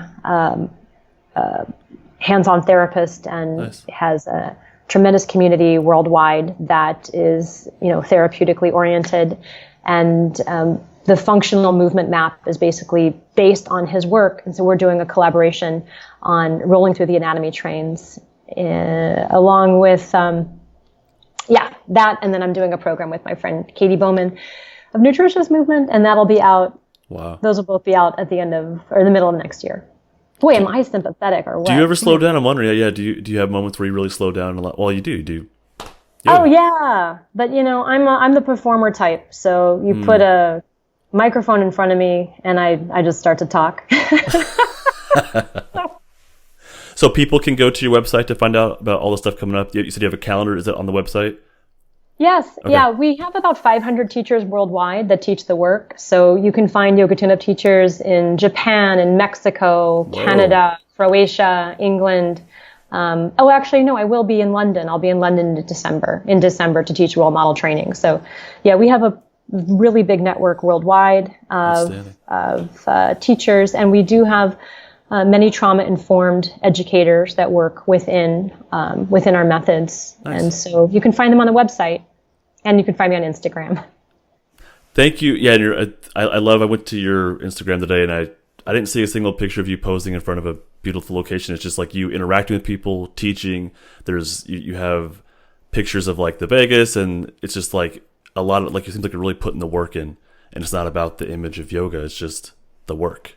hands-on therapist and has a tremendous community worldwide that is, therapeutically oriented. And the functional movement map is basically based on his work. And so we're doing a collaboration on rolling through the anatomy trains along with, that. And then I'm doing a program with my friend Katie Bowman of Nutritious Movement, and that'll be out. Wow. Those will both be out at the end of, or the middle of next year. Boy, am I sympathetic or what? Do you ever slow down? I'm wondering. Yeah. Do you have moments where you really slow down a lot? Well, you do. Yeah. Oh yeah. But I'm the performer type. So you put a microphone in front of me and I just start to talk. So people can go to your website to find out about all the stuff coming up. You said you have a calendar. Is it on the website? Yes. Okay. Yeah. We have about 500 teachers worldwide that teach the work. So you can find yoga tune-up teachers in Japan and Mexico, Canada, Croatia, England. Actually, no, I will be in London. I'll be in London in December to teach role model training. So yeah, we have a really big network worldwide of teachers. And we do have many trauma-informed educators that work within our methods. Nice. And so you can find them on the website, and you can find me on Instagram. Thank you. Yeah, and I went to your Instagram today, and I didn't see a single picture of you posing in front of a beautiful location. It's just like you interacting with people, teaching. You have pictures of like the Vegas, and it's just like a lot of, like, it seems like you're really putting the work in, and it's not about the image of yoga. It's just the work.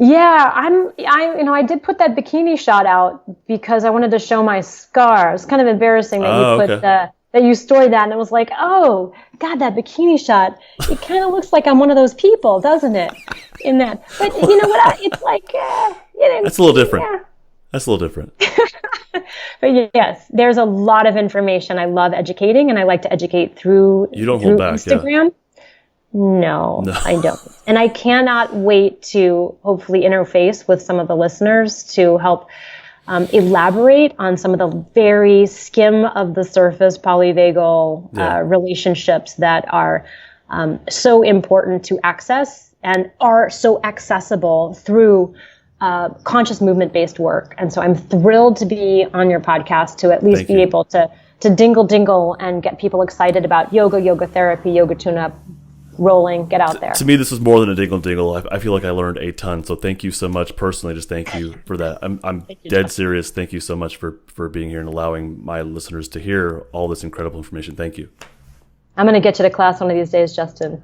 Yeah, I did put that bikini shot out because I wanted to show my scar. It's kind of embarrassing that that you stored that, and it was like, oh God, that bikini shot. It kind of looks like I'm one of those people, doesn't it? In that, but you know what? It's like that's a little different. Yeah. That's a little different. But yes, there's a lot of information. I love educating, and I like to educate through Instagram. Yeah. No, I don't. And I cannot wait to hopefully interface with some of the listeners to help elaborate on some of the very skim of the surface polyvagal relationships that are so important to access and are so accessible through conscious movement-based work. And so I'm thrilled to be on your podcast to at least be able to dingle and get people excited about yoga therapy, yoga tune-up, rolling, get out there. To me, this was more than a dingle. I feel like I learned a ton. So thank you so much personally. Just thank you for that. I'm dead serious. Thank you so much for being here and allowing my listeners to hear all this incredible information. Thank you. I'm going to get you to class one of these days, Justin.